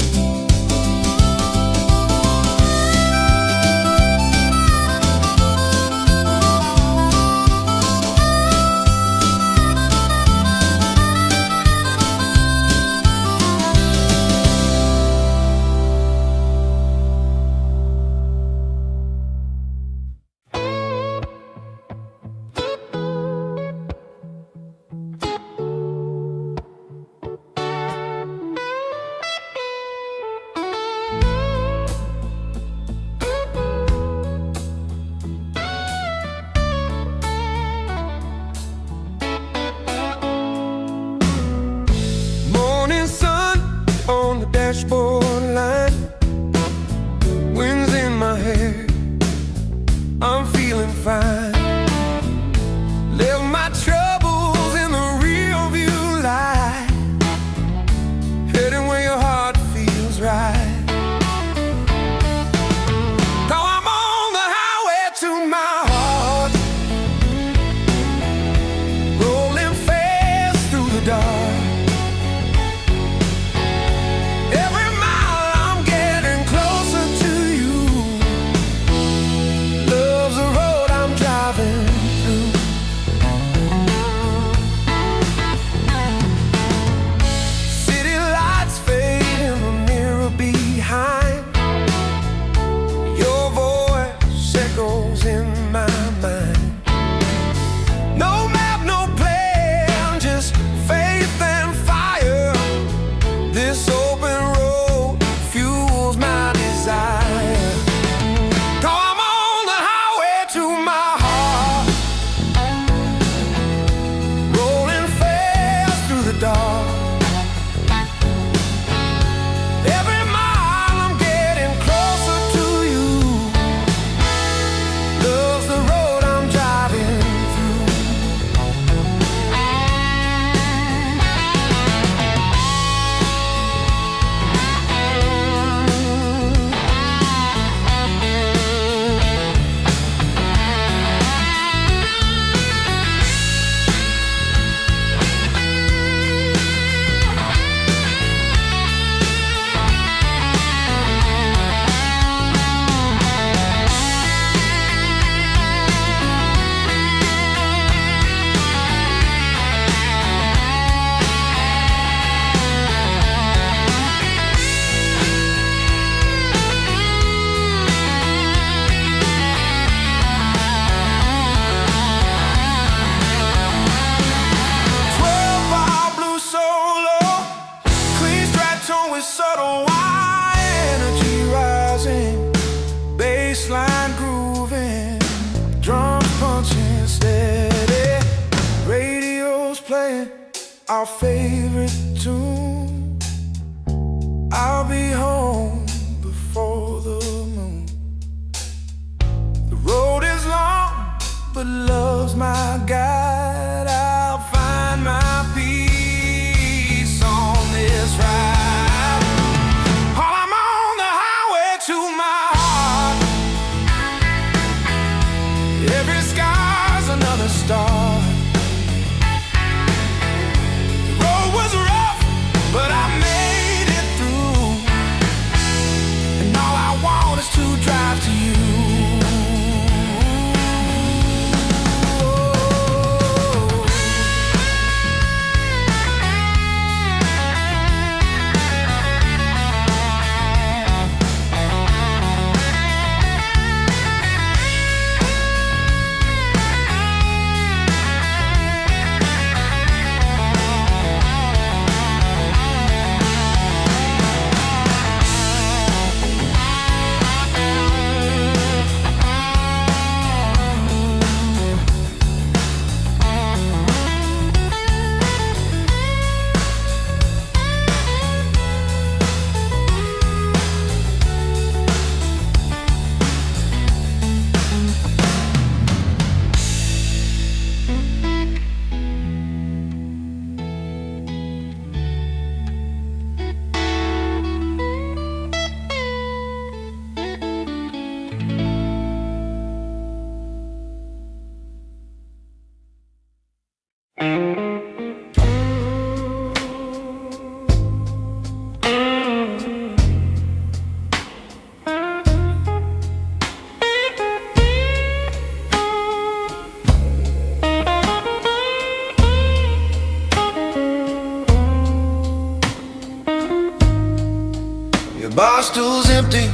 Speaker 1: bar stool's empty,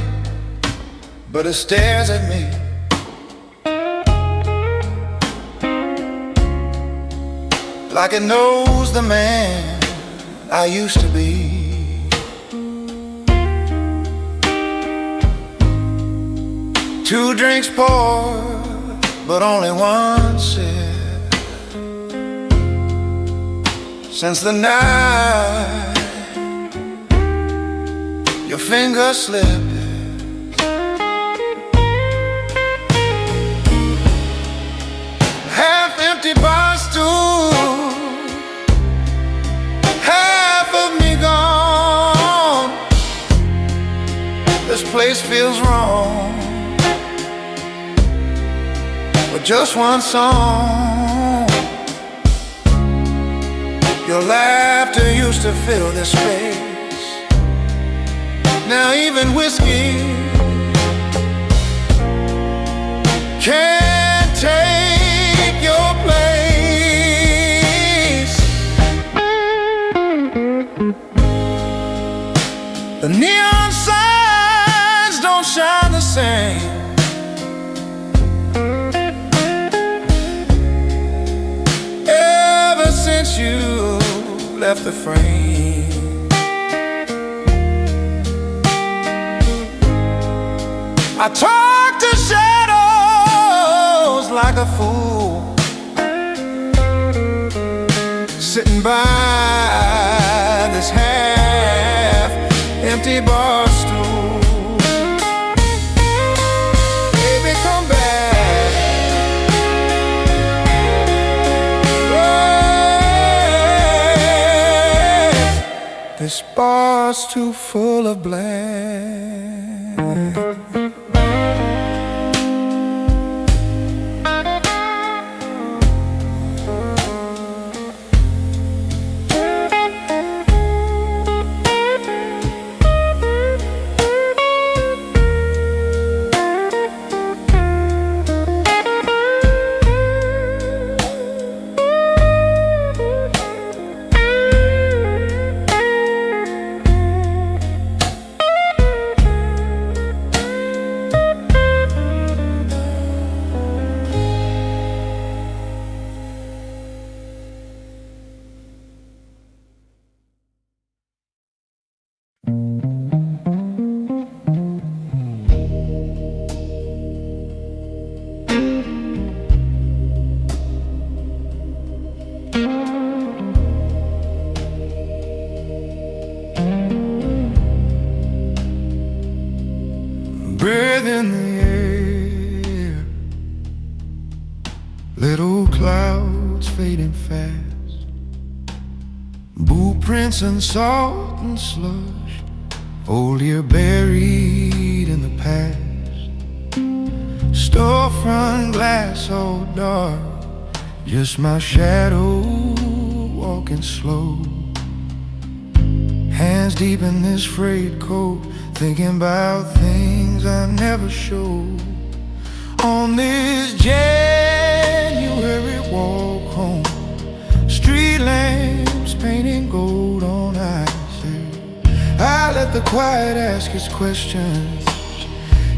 Speaker 1: but it stares at me. Like it knows the man I used to be. Two drinks poured, but only one sip. Since the night your finger slipped, half-empty bar stool, half of me gone. This place feels wrong with just one song. Your laughter used to fill this space. Now even whiskey can't take your place. The neon signs don't shine the same. Ever since you left the frame, I talk to shadows like a fool, sitting by this half-empty bar stool. Baby, come back. Oh, this bar's too full of black. Breath in the air, little clouds fading fast, boot prints and salt and slush, old year buried in the past. Storefront glass all dark, just my shadow walking slow. Hands deep in this frayed coat, thinking about things I never showed. On this January walk home, street lamps painting gold on ice. I let the quiet ask its questions,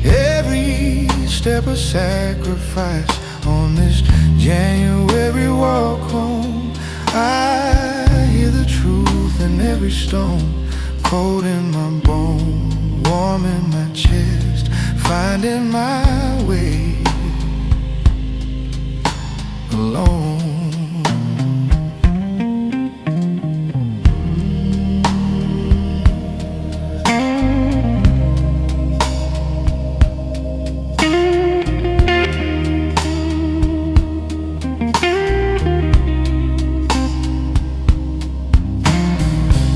Speaker 1: every step a sacrifice. On this January walk home, I hear the truth in every stone, cold in my bone, warm in my chest, finding my way alone.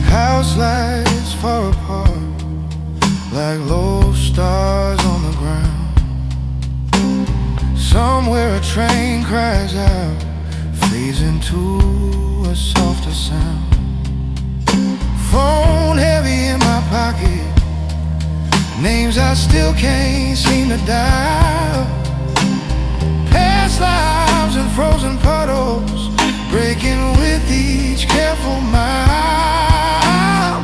Speaker 1: House lights far apart, like low stars on the ground. Somewhere a train cries out, fades into a softer sound. Phone heavy in my pocket, names I still can't seem to dial. Past lives and frozen puddles, breaking with each careful mile.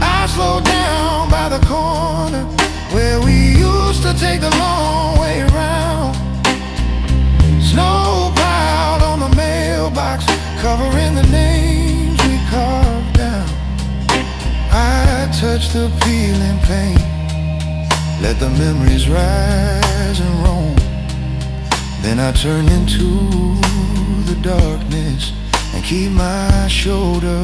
Speaker 1: I slow down by the corner, corner where we used to take the long way around. Snow piled on the mailbox, covering the names we carved down. I touched the peeling paint, let the memories rise and roam. Then I turn into the darkness and keep my shoulder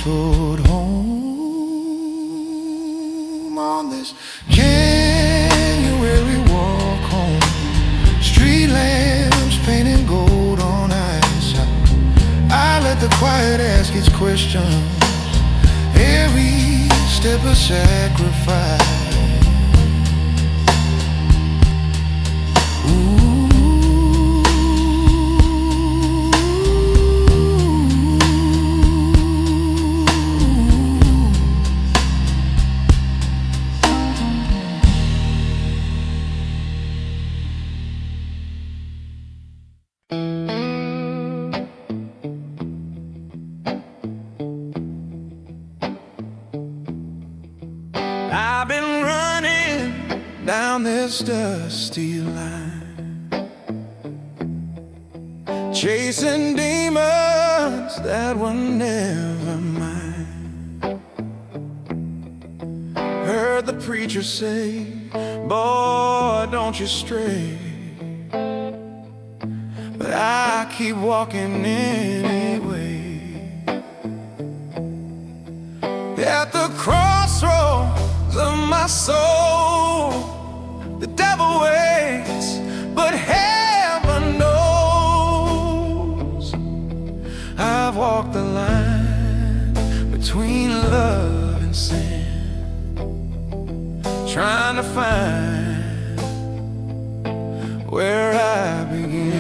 Speaker 1: toward home. On this January walk home, street lamps painting gold on ice. I let the quiet ask its questions, every step a sacrifice.
Speaker 2: I've been running down this dusty line, chasing demons that were never mine. Heard the preacher say, boy, don't you stray. But I keep walking anyway. At the crossroads of my soul, the devil waits, but heaven knows I've walked the line between love and sin, trying to find where I begin.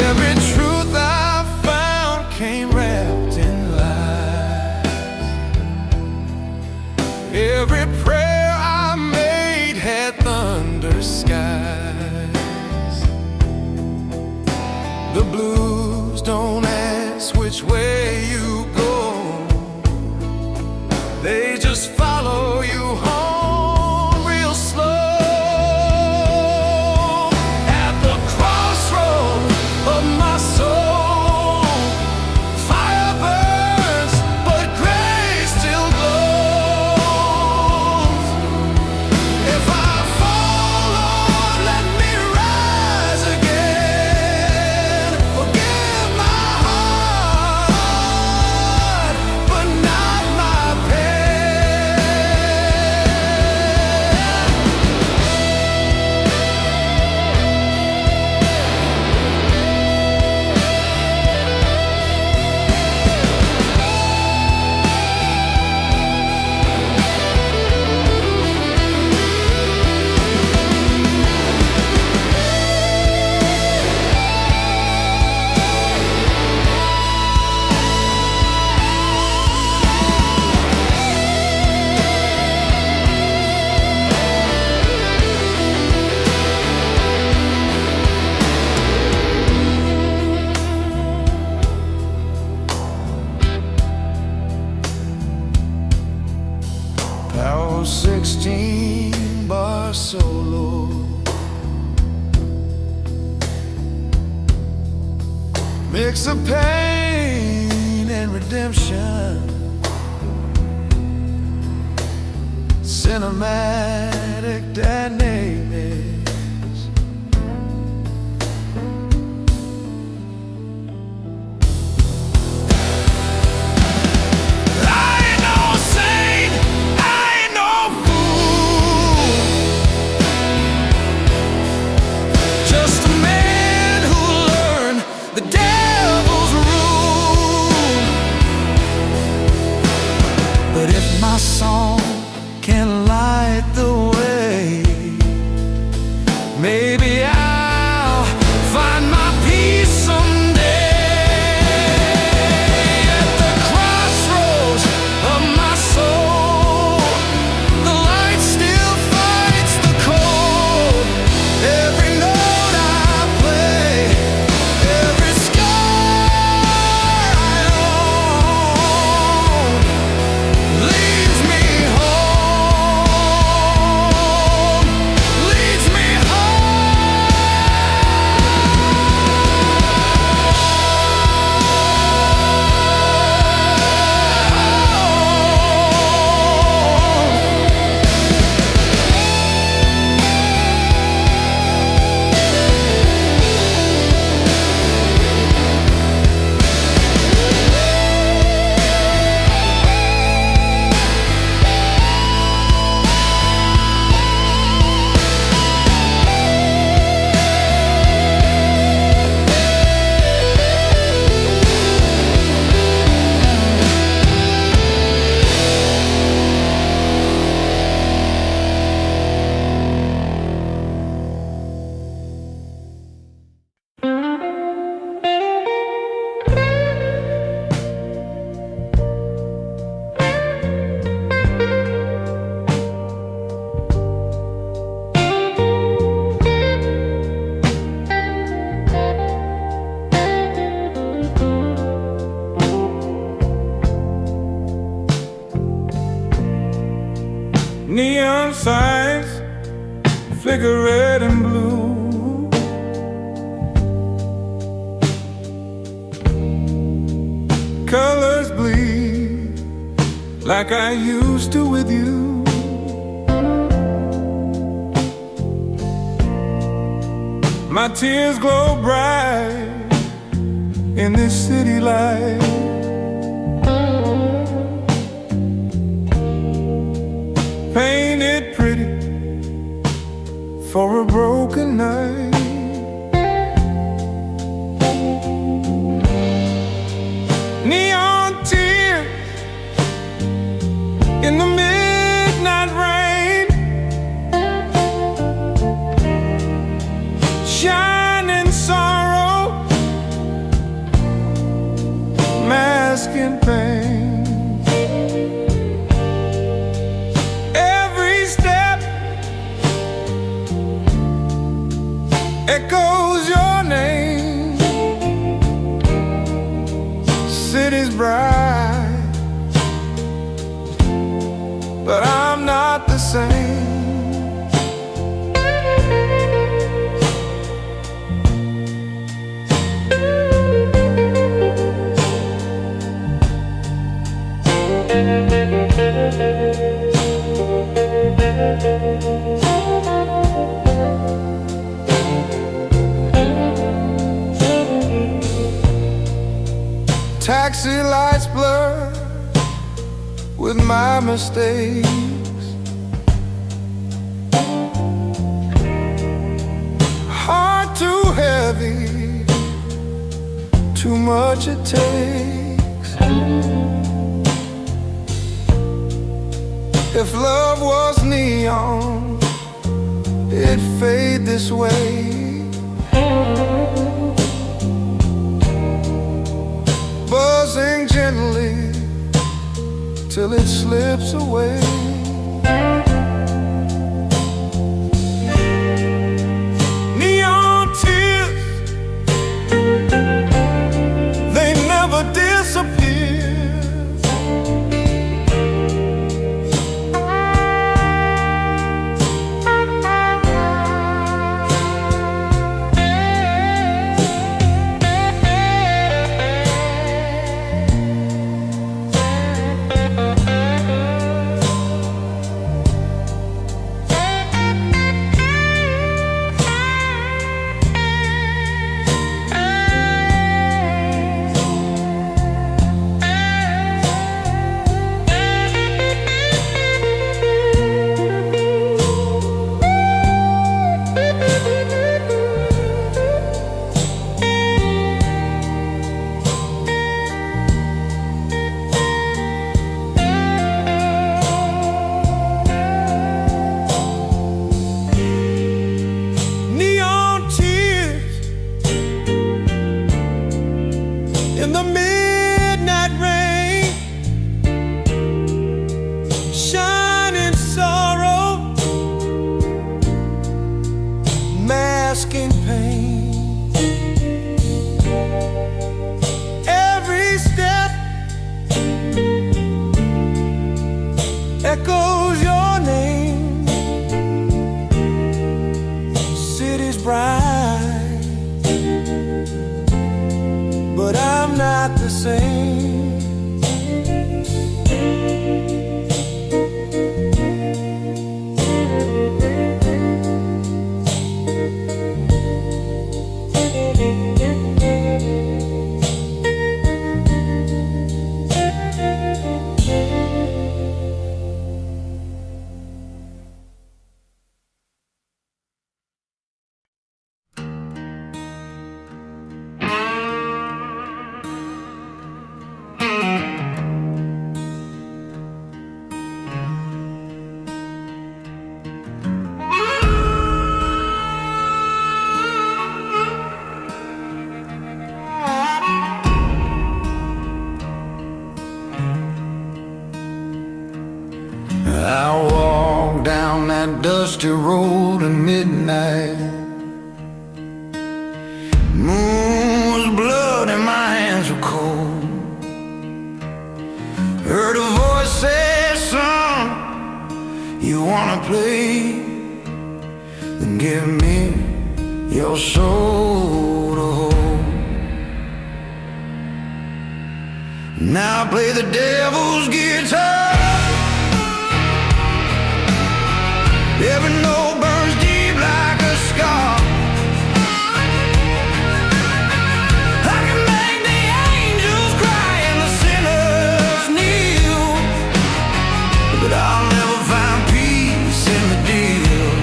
Speaker 2: Every truth I found came wrapped in lies. Every prayer I made had thunder skies. The blues don't ask which way you go, they just follow you home real slow. At the crossroads of my soul, fire burns, but grace still glows. If I fall, Lord, let me rise again. Forgive my heart, but not my pen. Power 16 bar solo, mix of pain and redemption, cinematic dynamics. I ain't no saint, I ain't no fool, just a man who learned the devil's rule. But if my song can light the way, maybe I'll find my peace someday. neon signs flicker red and blue. Colors bleed like I used to with you. My tears glow bright in this city light. Painted pretty for a broken night. Neon tears in the midnight rain, shining sorrow, masking pain. Every step echoes your name. City's bright, but I'm not the same. Taxi lights blur with my mistakes. Heart too heavy, too much it takes. If love was neon, it'd fade this way. Buzzing gently till it slips away. Neon tears, they never disappear. In the midnight rain, shining sorrow, masking pain. Every step echoes your name. City's bright, but I'm not the same.
Speaker 1: I walk down that dusty road at midnight. Moon was blood and my hands were cold. Heard a voice say, son, you wanna play, then give me your soul to hold. Now play the devil's guitar. Every note burns deep like a scar. I can make the angels cry and the sinners kneel, but I'll never find peace in the deal.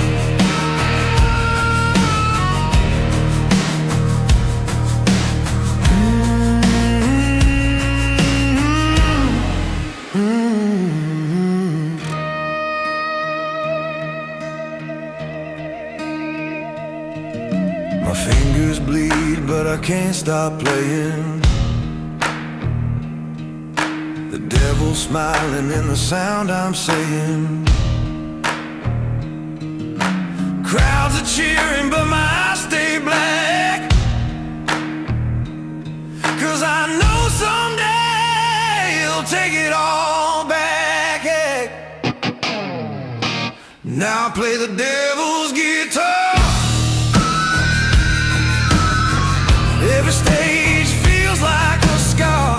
Speaker 1: My fingers bleed, but I can't stop playing. The devil's smiling in the sound I'm saying. Crowds are cheering, but my eyes stay black, 'cause I know someday he'll take it all back. Hey. Now play the devil's guitar. Every stage feels like a scar.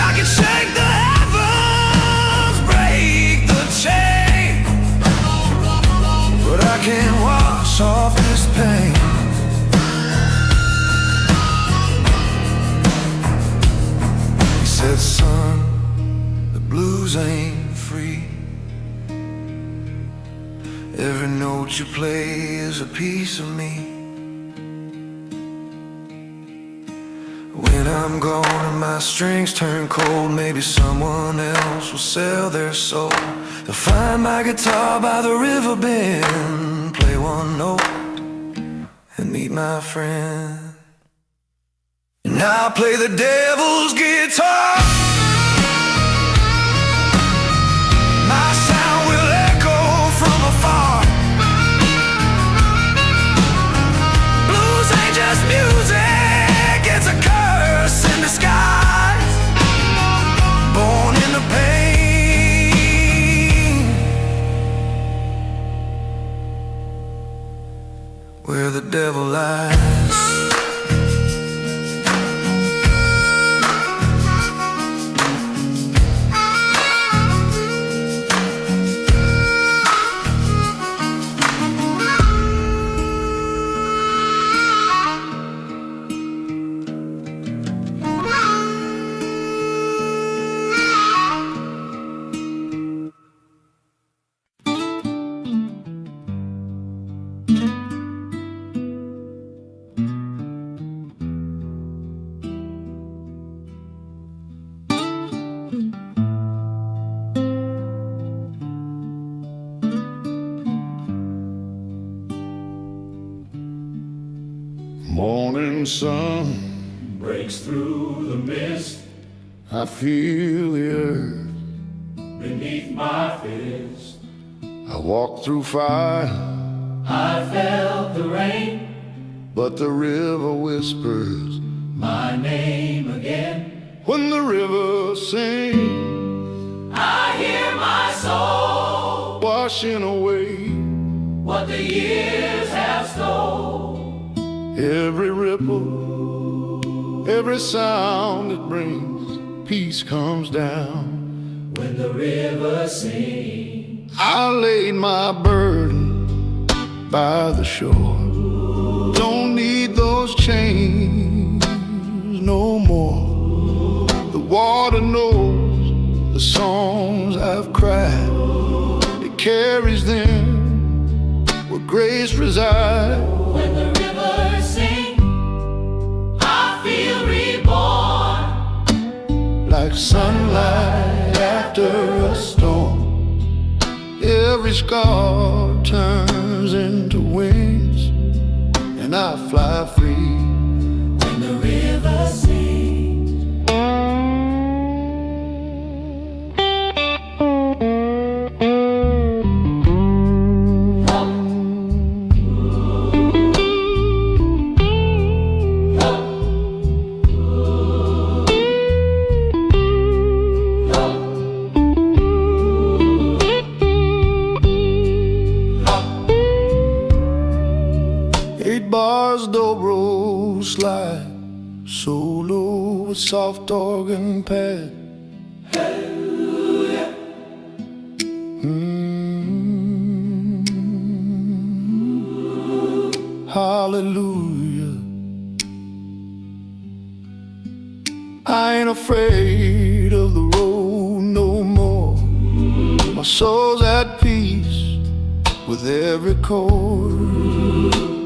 Speaker 1: I can shake the heavens, break the chain, but I can't wash off this pain. He said, son, the blues ain't free. Every note you play is a piece of me. When I'm gone and my strings turn cold, maybe someone else will sell their soul. They'll find my guitar by the river bend, play one note and meet my friend. And I'll play the devil's guitar. My sound will echo from afar. Blues ain't just music, it's a curse in disguise, born in the pain, where the devil lies.
Speaker 4: Morning sun
Speaker 5: breaks through the mist
Speaker 4: I feel the earth
Speaker 5: beneath my fist.
Speaker 4: I walk through fire,
Speaker 5: I felt the rain,
Speaker 4: but the river whispers
Speaker 5: my name again.
Speaker 4: when the river sings,
Speaker 5: I hear my soul,
Speaker 4: washing away
Speaker 5: what the years have stole.
Speaker 4: every ripple, every sound it brings. Peace comes down
Speaker 5: When the river sings,
Speaker 4: I laid my burden by the shore. Don't need those chains no more. The water knows the songs I've cried. It carries them where grace resides.
Speaker 5: when the river sings, I feel reborn.
Speaker 4: Like sunlight after a storm, every scar turns into wings, and I fly free.
Speaker 5: When the river sings,
Speaker 4: solo with soft organ pad. Hallelujah. I ain't afraid of the road no more. My soul's at peace with every chord.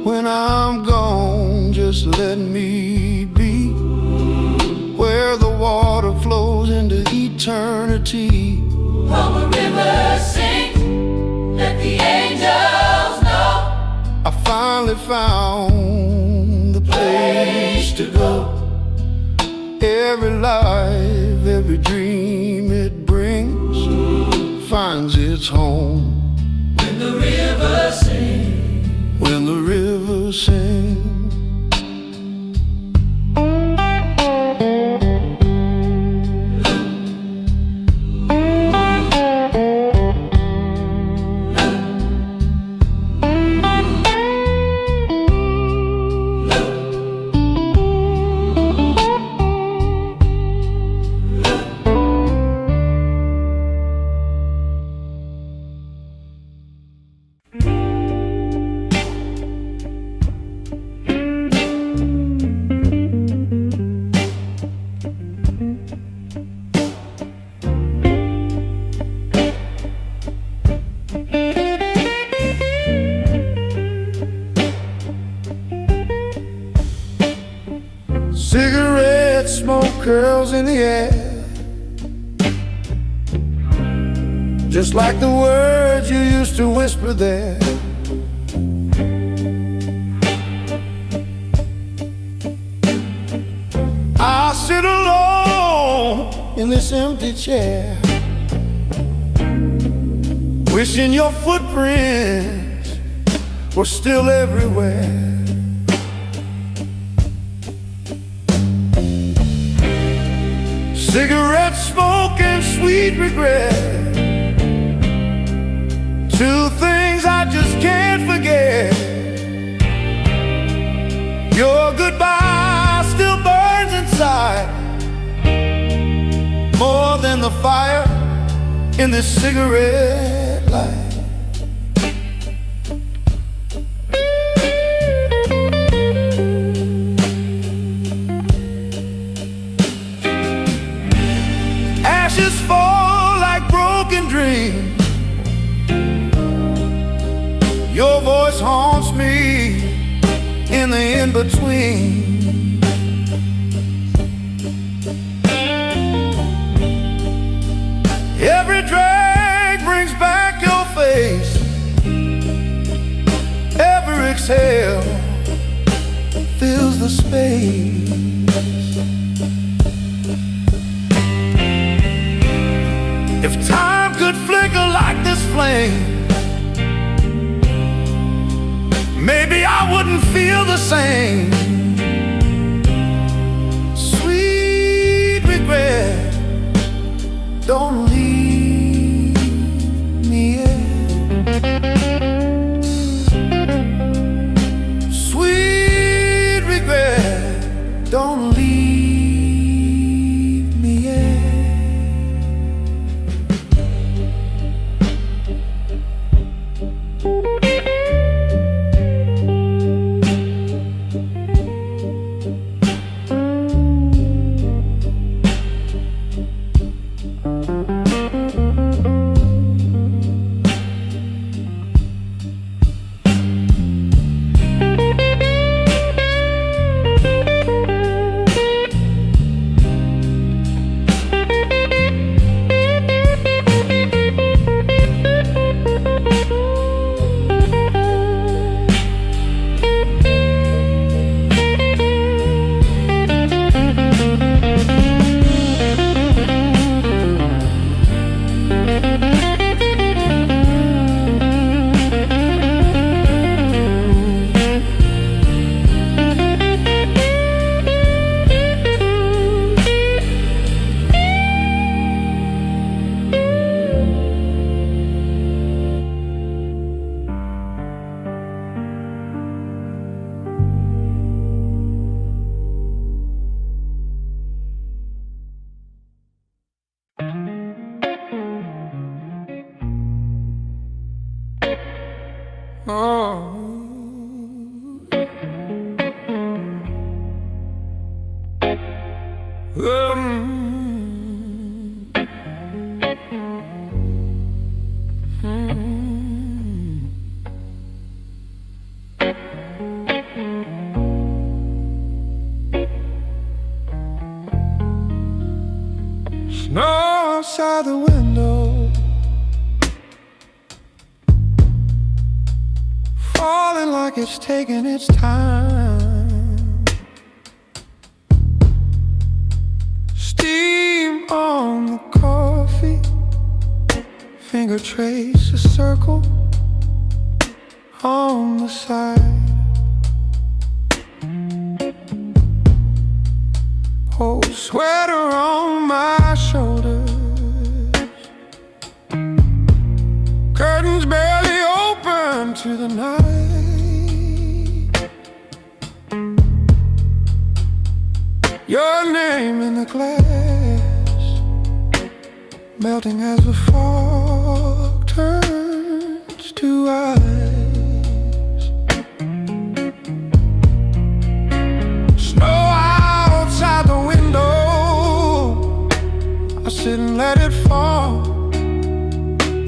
Speaker 4: When I'm gone, just let me be where the water flows into eternity.
Speaker 5: Come a river, sing, let the angels know.
Speaker 4: I finally found the place to go. Every life, every dream it brings finds its home.
Speaker 5: When the river sings,
Speaker 4: When the river sings. Cigarette smoke curls in the air, just like the words you used to whisper there. I'll sit alone in this empty chair, wishing your footprints were still everywhere. Cigarette smoke and sweet regret, two things I just can't forget. Your goodbye still burns inside, more than the fire in this cigarette light. Ashes fall like broken dreams. Your voice haunts me in the in-between. Every drag brings back your face. Every exhale fills the space. If time could flicker like this flame, maybe I wouldn't feel the same. Sweet regret, don't leave me yet. Sweet regret, don't leave me yet.
Speaker 2: Snow outside the window, falling like it's taking its time. Steam on the coffee, finger trace a circle on the side. Oh, sweater on my shoulders, curtains barely open to the night. Your name in the glass, melting as the fog turns to ice. Sit and let it fall.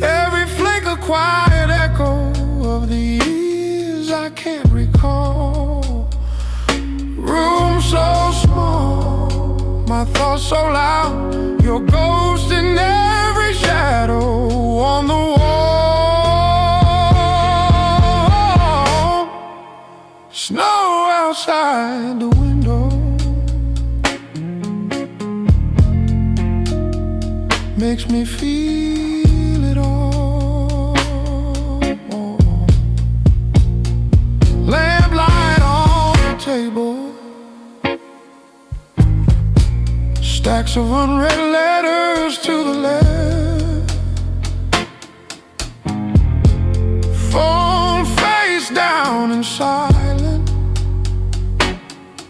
Speaker 2: Every flake a quiet echo of the years I can't recall. Room so small, my thoughts so loud. Your ghost in every shadow on the wall. Snow outside the window makes me feel it all. Lamplight on the table, stacks of unread letters to the left. Phone face down and silent,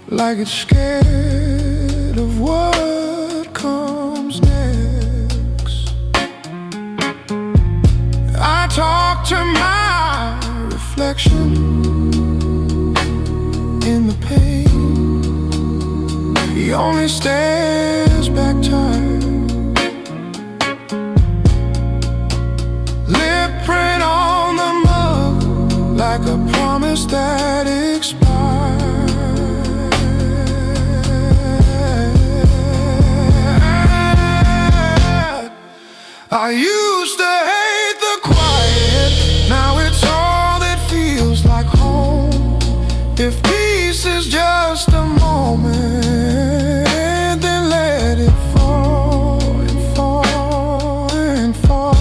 Speaker 2: like it's scared of what comes next. I talk to my reflection in the pain. He only stares back tired. Lip print on the mug, like a promise that expired. I used to hate the quiet, now it's all that feels like home. If peace is just a moment, then let it fall and fall and fall.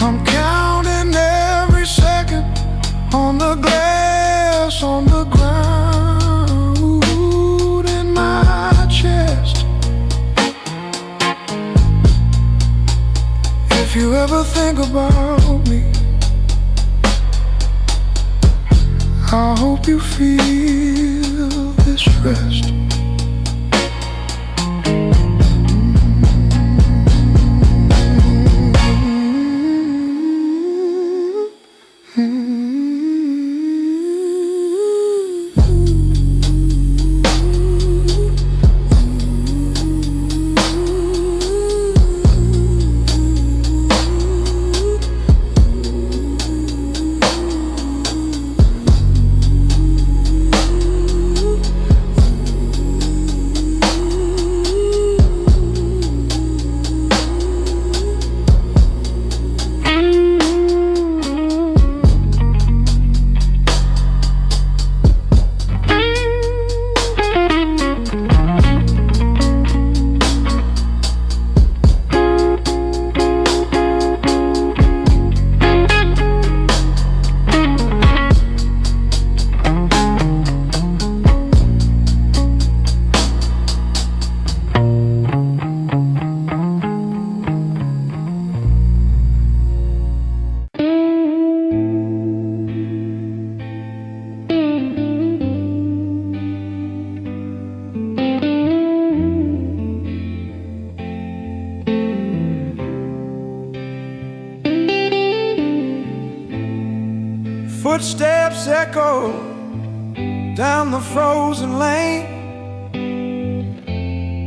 Speaker 2: I'm counting every second on the glass, on the ground in my chest. If you ever think about me, I hope you feel this rest. Footsteps echo down the frozen lane.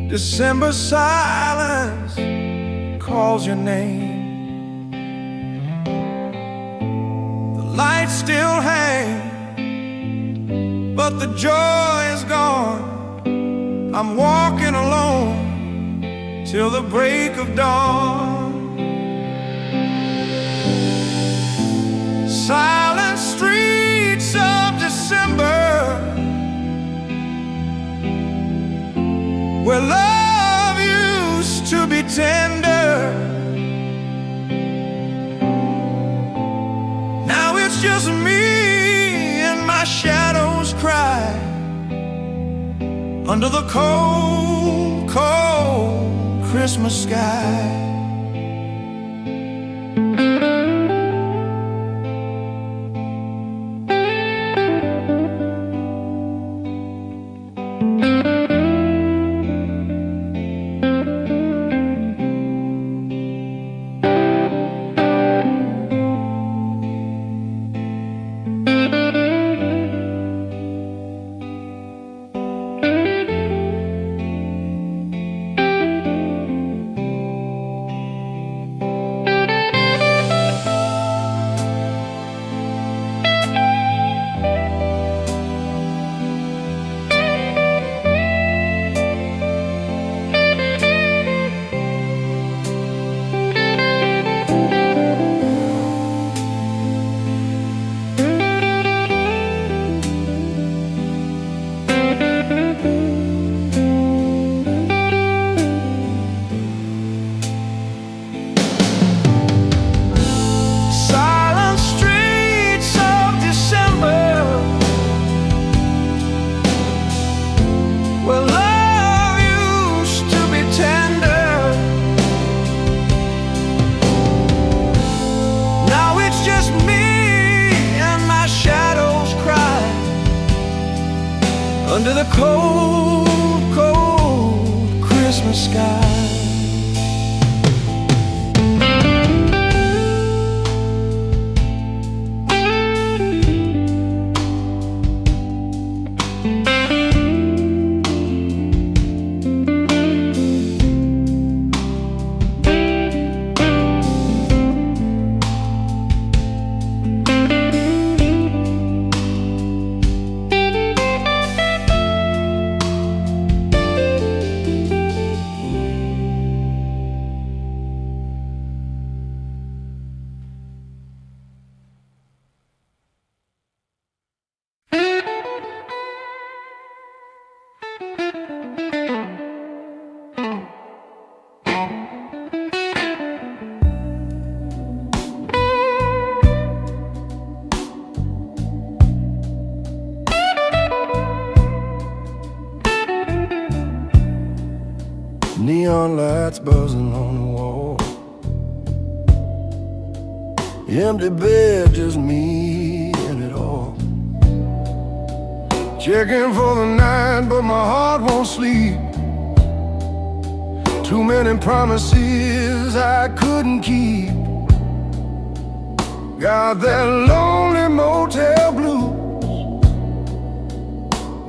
Speaker 2: December silence calls your name. The lights still hang, but the joy is gone. I'm walking alone till the break of dawn. Silent streets of December, where love used to be tender. Now it's just me and my shadows cry under the cold, cold Christmas sky. Under the cold, cold Christmas sky.
Speaker 4: Neon lights buzzing on the wall, empty bed, just me and it all. Checking for the night, but my heart won't sleep. Too many promises I couldn't keep. Got that lonely motel blues,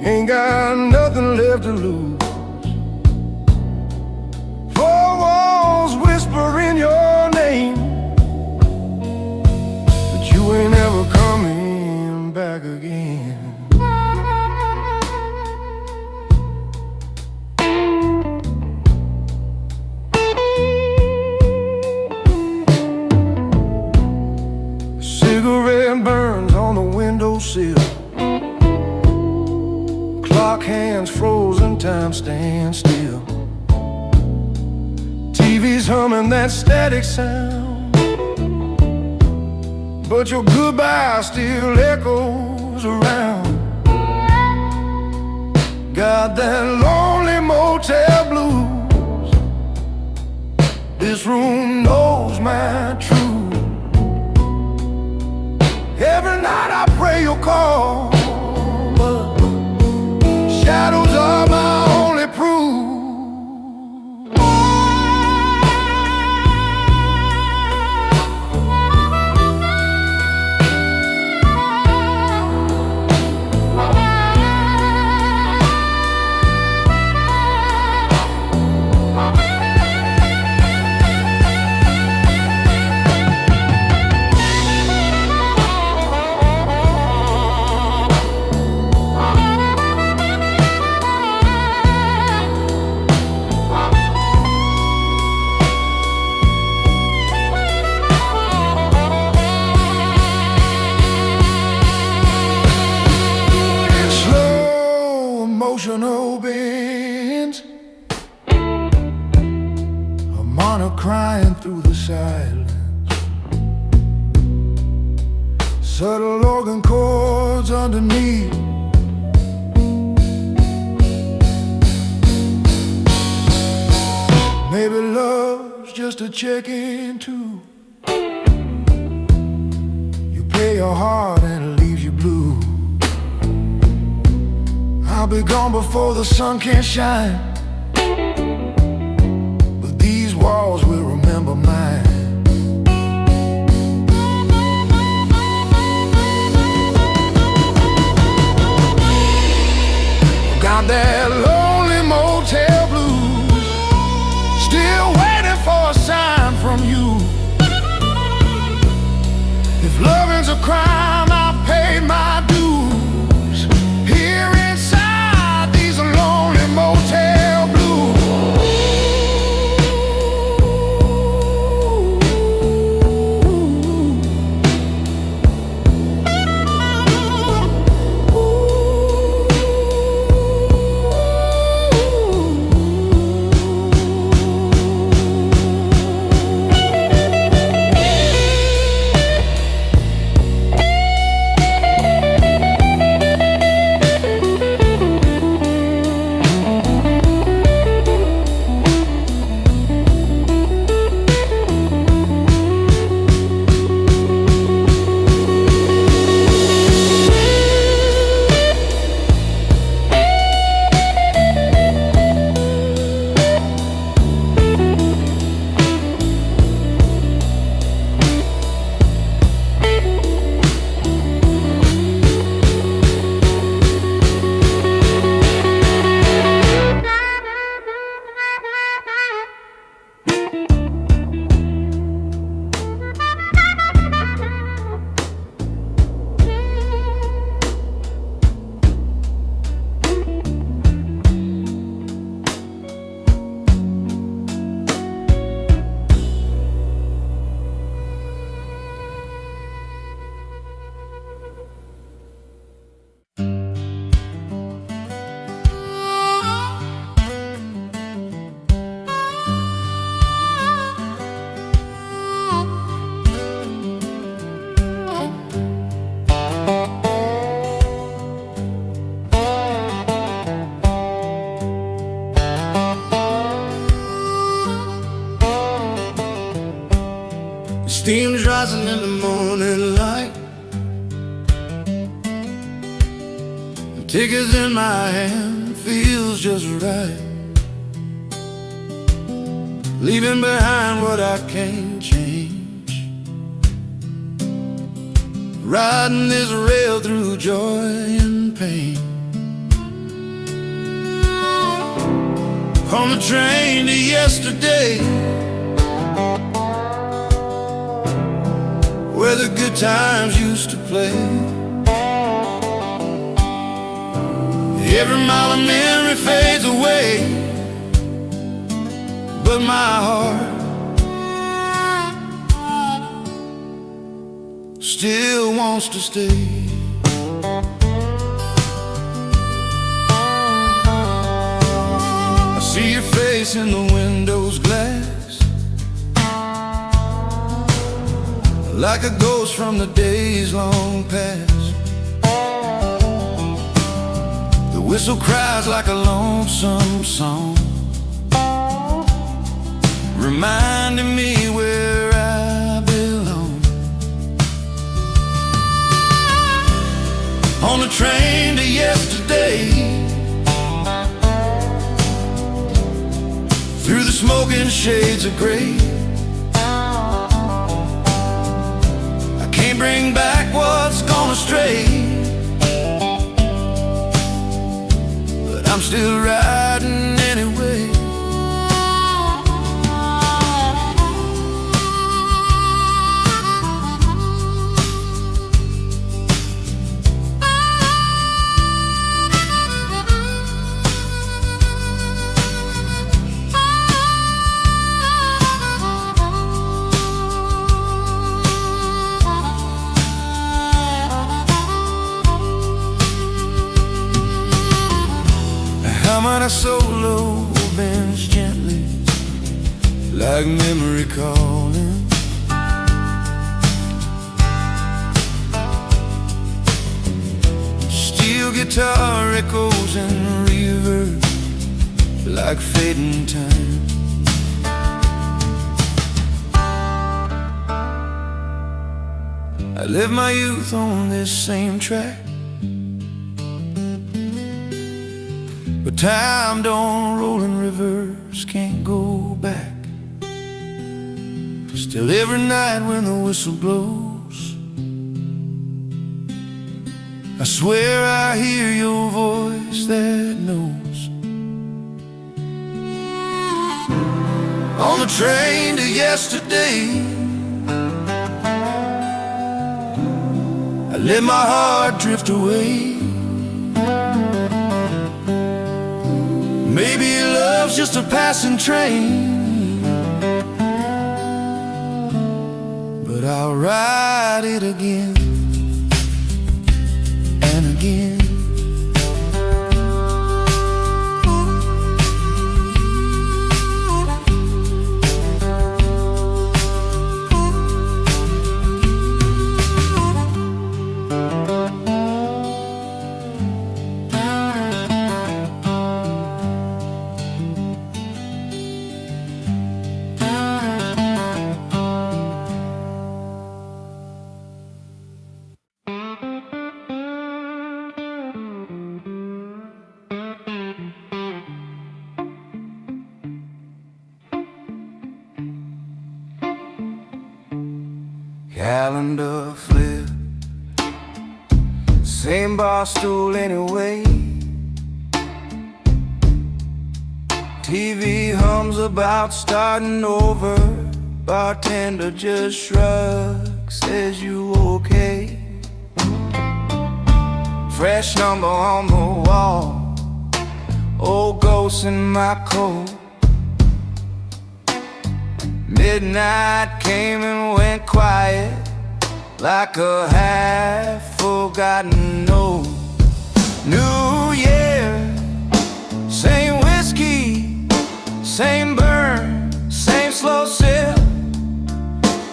Speaker 4: ain't got nothing left to lose. Four walls whispering your name, but you ain't ever coming back again. A cigarette burns on the windowsill, clock hands frozen, time stands still. TV's humming that static sound, but your goodbye still echoes around. Got that lonely motel blues, this room knows my truth. Every night I pray you'll call, but shadows are my only proof. crying through the silence. Subtle organ chords underneath. Maybe love's just a check-in too. You play your heart and it leaves you blue. I'll be gone before the sun can shine, but these walls will remember mine. Got that lonely motel blues, still waiting for a sign from you. If loving's a crime, I've paid my dues. Here inside these lonely motel blues.
Speaker 1: Steam's rising in the morning light. The ticket's in my hand, feels just right. Leaving behind what I can't change. Riding this rail through joy and pain. On the train to yesterday, where the good times used to play. Every mile of memory fades away, but my heart still wants to stay. I see your face in the window's glass, like a ghost from the days long past. The whistle cries like a lonesome song, reminding me where I belong. On the train to yesterday, through the smoking shades of gray, can't bring back what's gone astray, but I'm still riding anyway. I'm on a solo bench gently, like memory calling. Steel guitar echoes and reverb like fading time. I live my youth on this same track, but time don't roll in reverse, can't go back. Still every night when the whistle blows, I swear I hear your voice that knows. On the train to yesterday, I let my heart drift away. Maybe love's just a passing train, but I'll ride it again and again.
Speaker 2: Calendar flip, same bar stool anyway. TV hums about starting over. Bartender just shrugs, says you okay. Fresh number on the wall, old ghosts in my coat. Midnight came and went quiet, like a half-forgotten note. New year, same whiskey, same burn, same slow sip.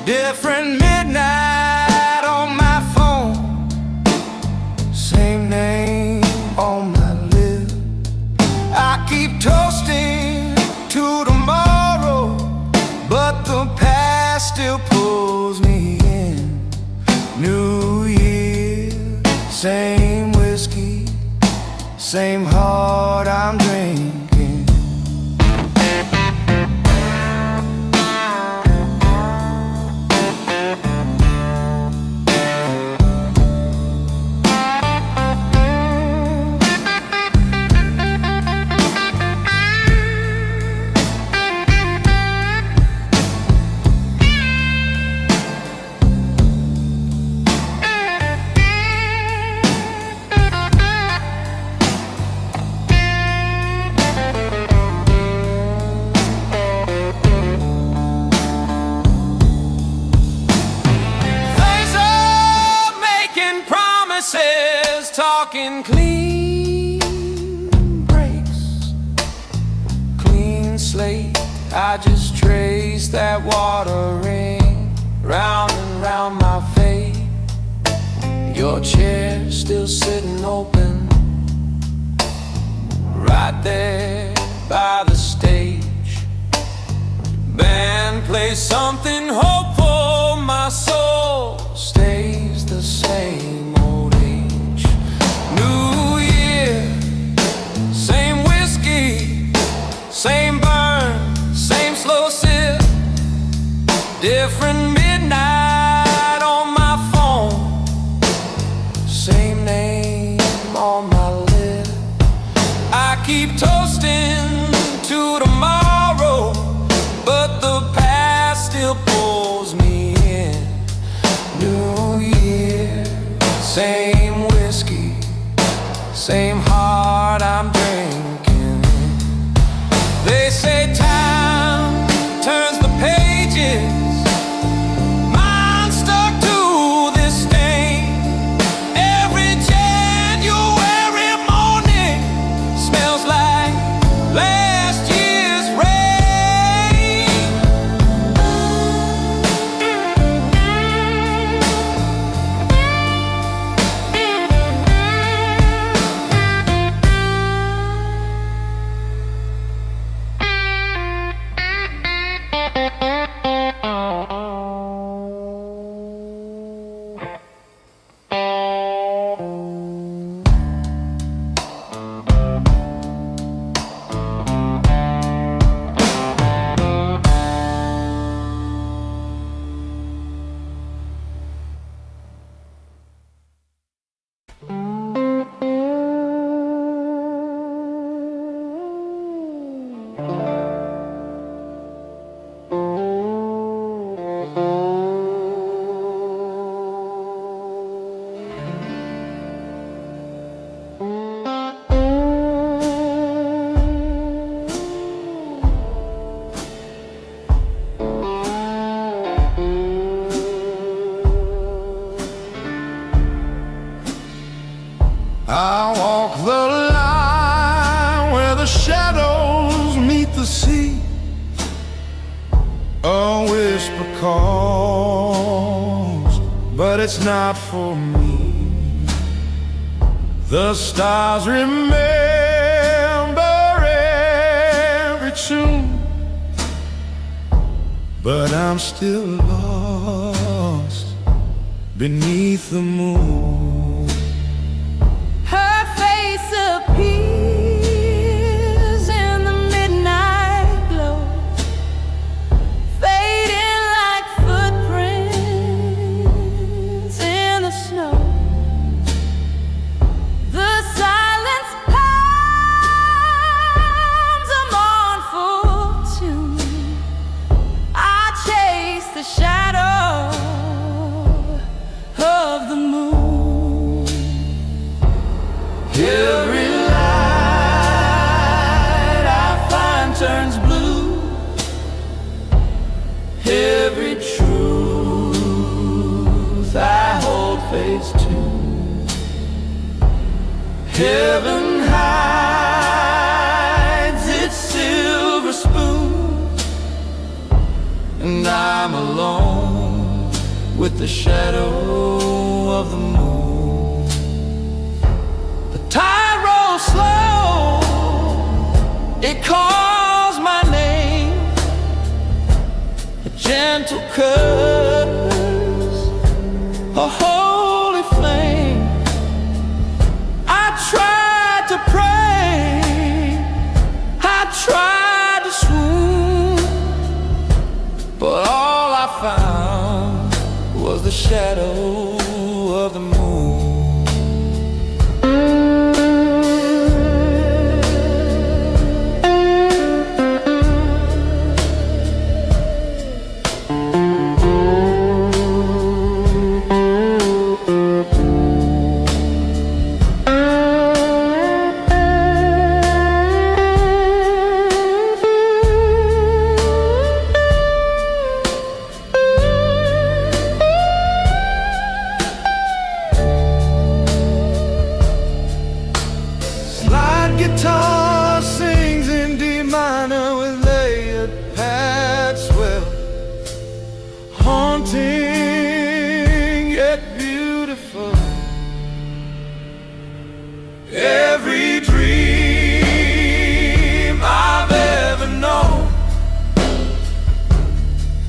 Speaker 2: Different midnight on my phone, same name on my lip. I keep toasting to tomorrow, but the past still pulls me in. New year, same whiskey, same heart I'm drinking. Talking clean breaks, clean slate. I just trace that water ring round and round my face. Your chair still sitting open, right there by the stage. Band plays something hopeful, my soul stays the same. New year, same whiskey, same burn, same slow sip. Different midnight on my phone, same name on my lip. I keep toasting to tomorrow, but the past still pulls me in. New year, same whiskey, same heart I'm drinking. They say time turns the pages, my
Speaker 1: I walk the line where the shadows meet the sea. A whisper calls, but it's not for me. The stars remember every tune, but I'm still lost beneath the moon.
Speaker 3: Her face appears in the midnight glow, fading like footprints in the snow. The silence hums a mournful tune. I chase the shadow of the moon.
Speaker 2: Every light I find turns blue. Every truth I hold fades too. Heaven hides its silver spoon, and I'm alone with the shadow of the moon. Tide rolls slow, it calls my name, a gentle curse, a holy flame. I tried to pray, I tried to swoon, but all I found was the shadow of the moon.
Speaker 1: Guitar sings in D minor with layered pads, well, haunting yet beautiful. Every dream I've ever known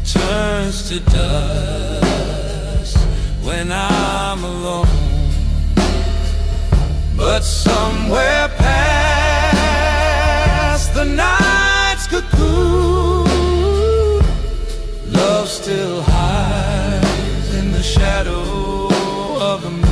Speaker 2: Turns to dust when I'm alone. But somewhere past the night's cocoon, love still hides in the shadow of the moon.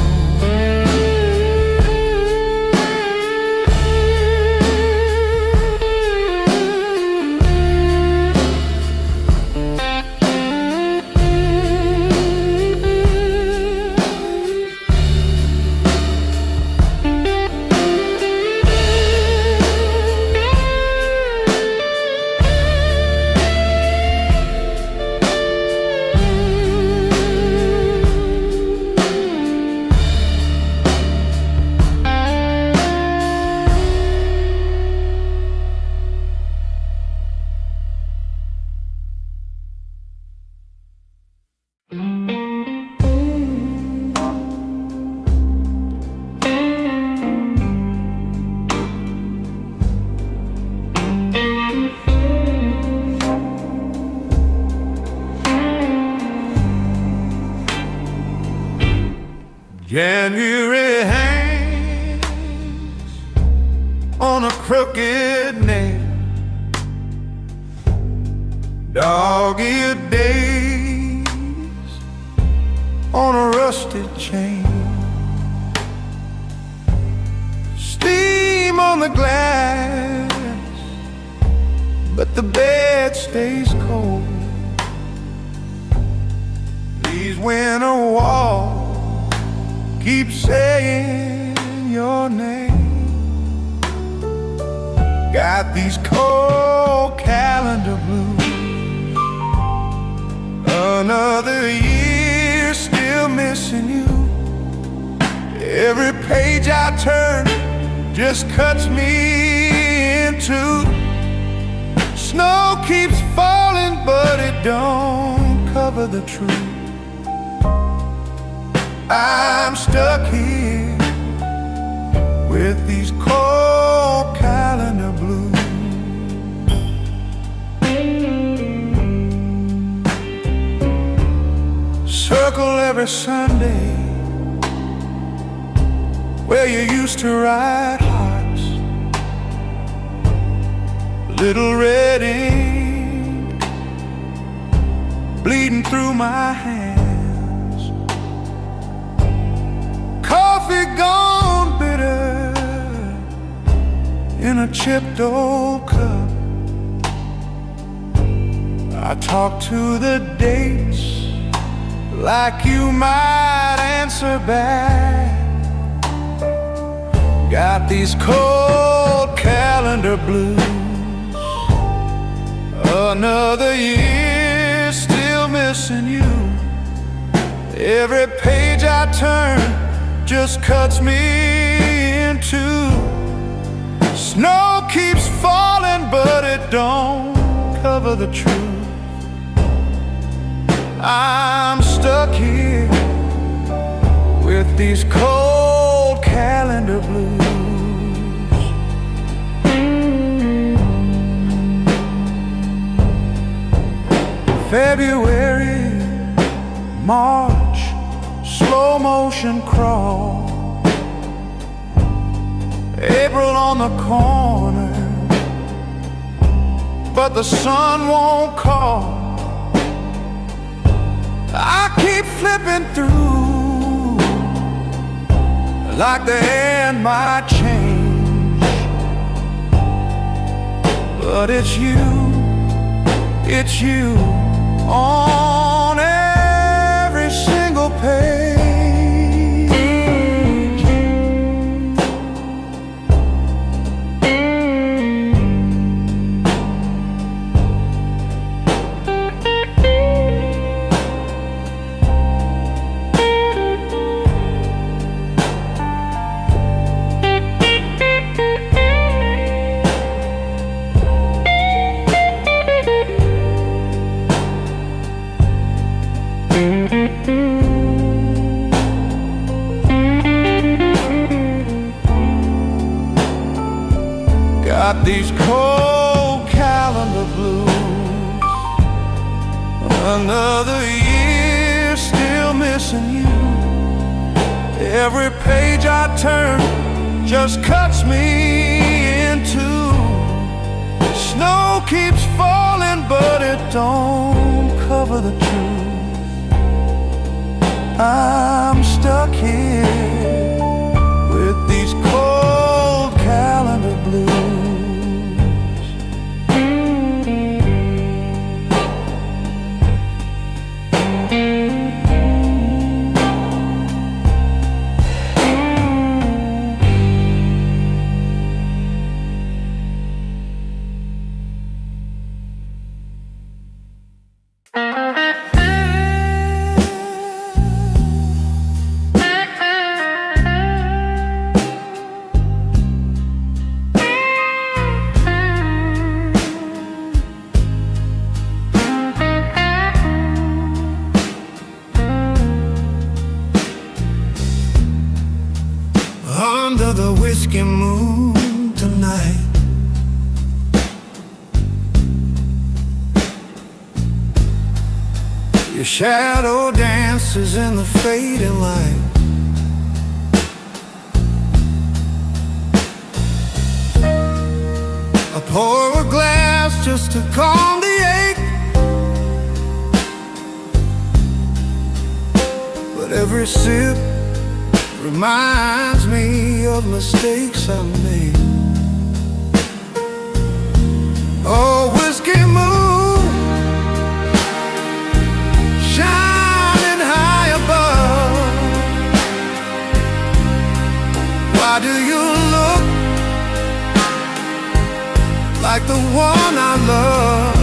Speaker 1: January hangs on a crooked nail, dog-eared days on a rusted chain, steam on the glass, but the bed stays cold.
Speaker 4: These winter walls keep saying your name. Got these cold calendar blues. Another year still missing you. Every page I turn just cuts me in two. Snow keeps falling, but it don't cover the truth. I'm stuck here with these cold calendar blues. Circle every Sunday where you used to write hearts. Little red ink bleeding through my hands. Coffee gone bitter in a chipped old cup. I talk to the dates like you might answer back. Got these cold calendar blues. Another year still missing you. Every page I turn just cuts me in two. Snow keeps falling, but it don't cover the truth. I'm stuck here with these cold calendar blues. February, March, slow motion crawl. April on the corner, but the sun won't call. I keep flipping through like the end might change, but it's you on every single page. Got these cold calendar blues. Another year still missing you. Every page I turn just cuts me in two. Snow keeps falling, but it don't cover the truth. I'm stuck here with these cold calendar blues. Under the whiskey moon tonight, your shadow dances in the fading light. I pour a glass just to calm the ache, but every sip reminds me of mistakes I made. Oh, whiskey moon, shining high
Speaker 1: like the one I love.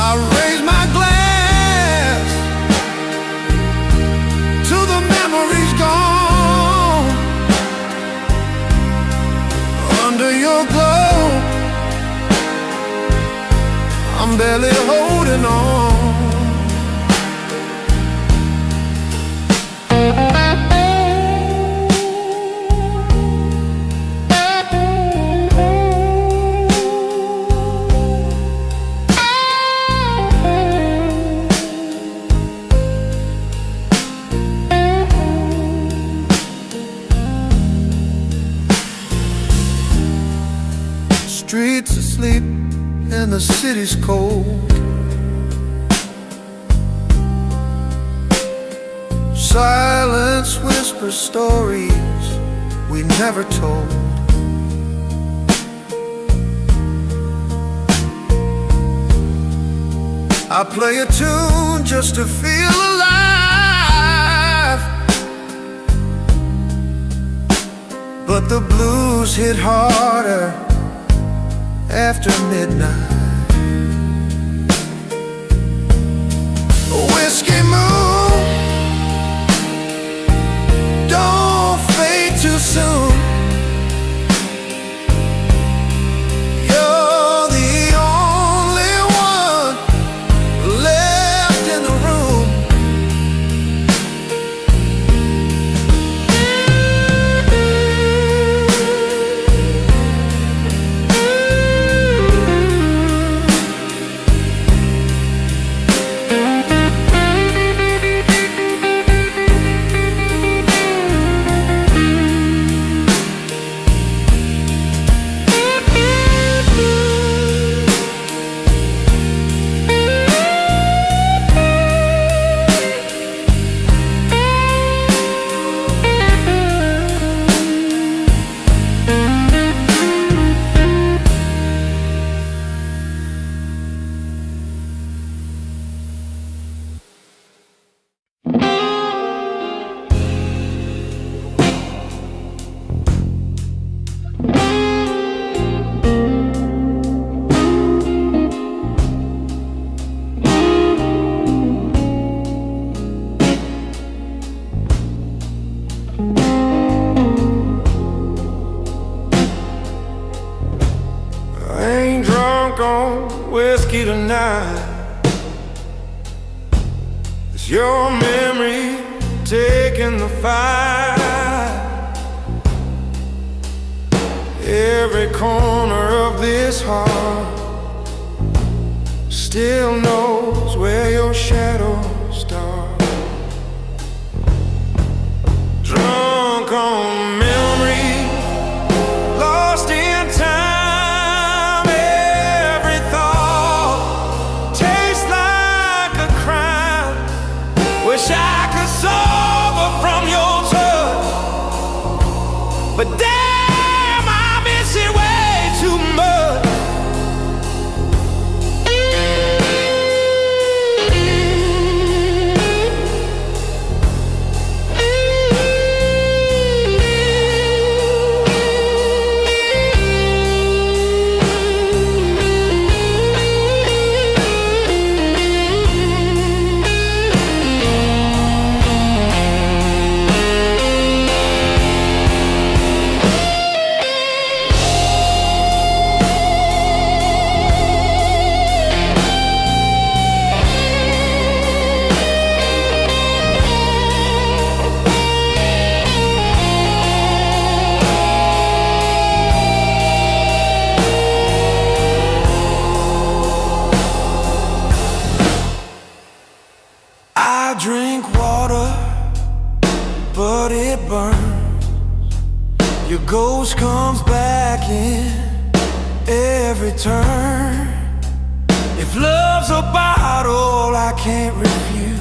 Speaker 1: I raise my glass to the memories gone. Under your glow, I'm barely holding on. Streets asleep and the city's cold. Silence whispers stories we never told. I play a tune just to feel alive, but the blues hit harder after midnight. Whiskey moon, don't fade too soon. You're the only one left in the room.
Speaker 2: I ain't drunk on whiskey tonight. It's your memory taking the fight. Every corner of this heart still knows where your shadows start. Drunk on memory, lost in time. Every thought tastes like a crime. Wish I could sober from your touch, but damn, I miss it way too much. I drink water, but it burns. Your ghost comes back in every turn. If love's a bottle I can't refuse,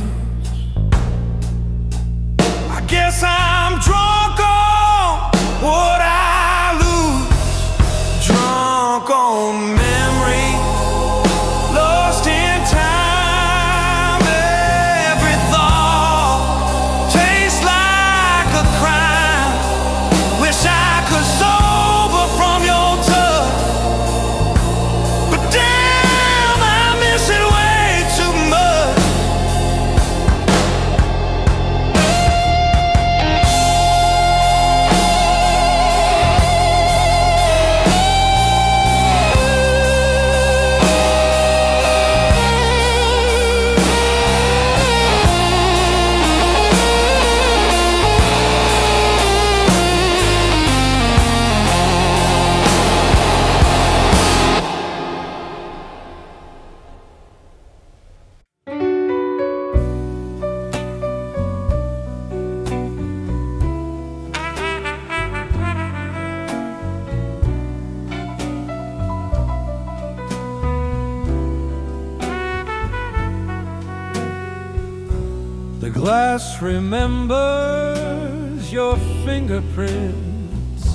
Speaker 2: I guess I'm drunk on what I lose. Drunk on memory, lost in time. Every thought tastes like a crime. Wish I could sober from The glass remembers your fingerprints.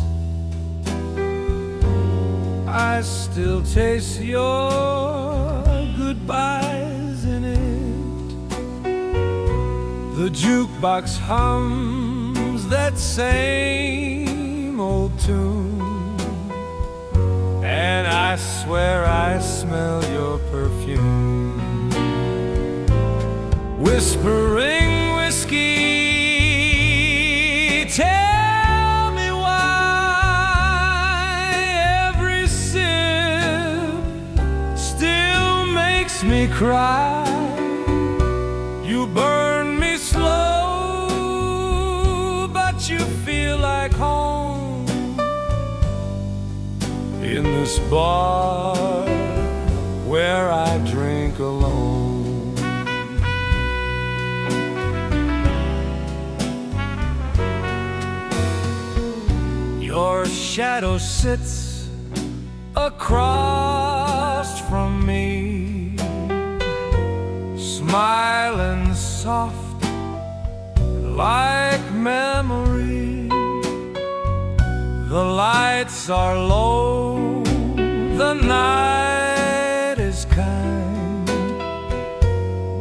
Speaker 2: I still taste your goodbyes in it. The jukebox hums that same old tune, and I swear I smell your perfume. Whispering whiskey, tell me why every sip still makes me cry. You burn me slow, but you feel like home in this bar where I drink alone. Your shadow sits across from me, smiling soft like memory. The lights are low, the night is kind,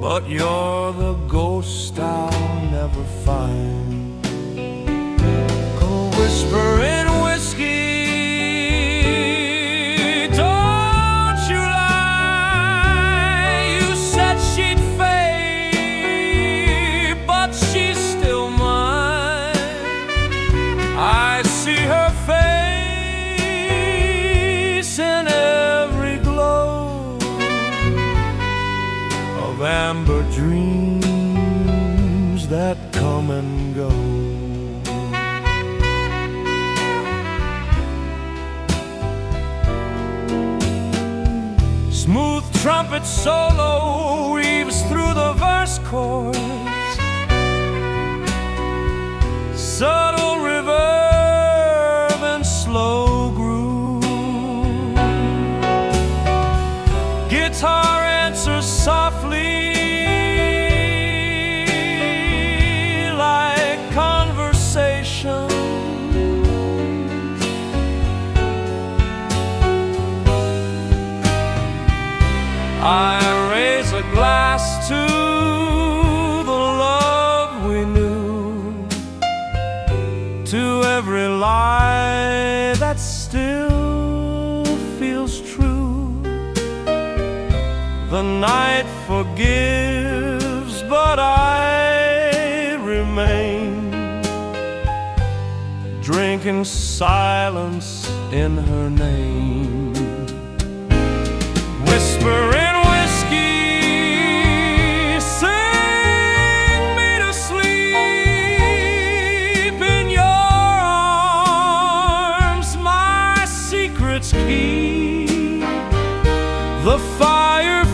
Speaker 2: but you're the ghost I'll never find. Whispering whiskey, don't you lie. You said she'd fade, but she's still mine. I see her face in every glow of amber dreams that come and go. Smooth trumpet solo weaves through the verse chords, subtle reverb and slow groove. Guitar answers softly like conversation. I raise a glass to the love we knew, to every lie that still feels true. The night forgives, but I remain, drinking silence in her name. Whispering the fire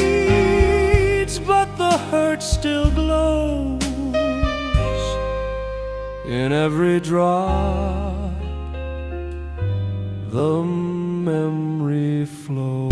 Speaker 2: fades, but the hurt still glows in every drop. The memory flows.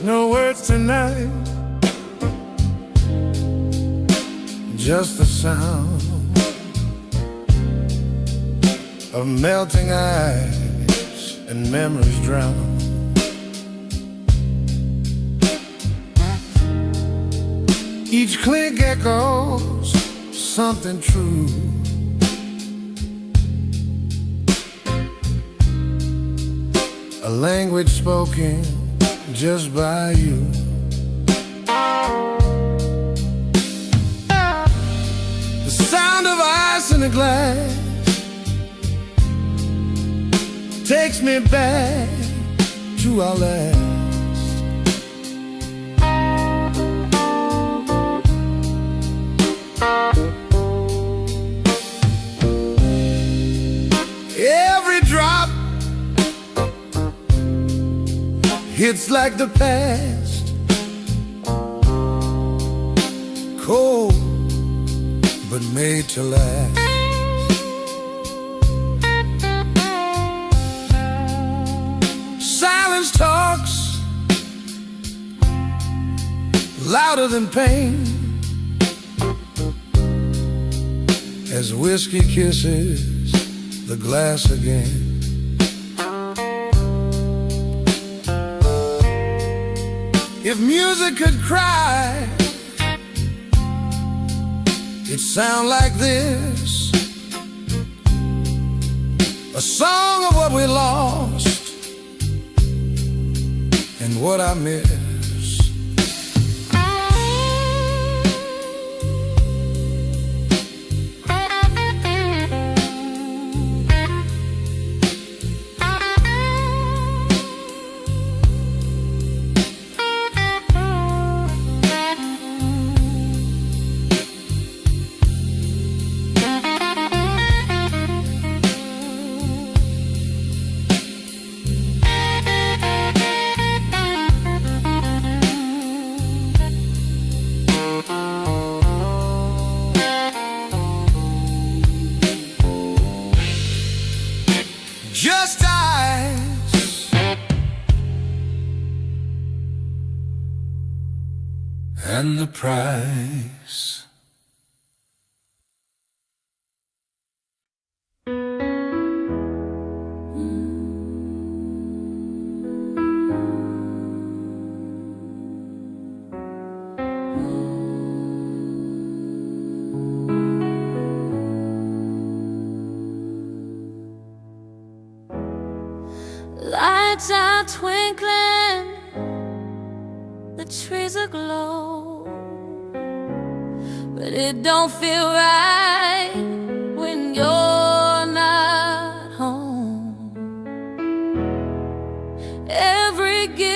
Speaker 1: No words tonight, just the sound of melting ice and memories drown. Each clink echoes something true. A language spoken just by you. The sound of ice in a glass takes me back to our last. Every drop hits like the past, cold but made to last. Silence talks louder than pain as whiskey kisses the glass again. If music could cry, it'd sound like this, a song of what we lost and what I miss. Just ice and the price.
Speaker 3: Lights are twinkling, the trees aglow, but it don't feel right when you're not home. Every gift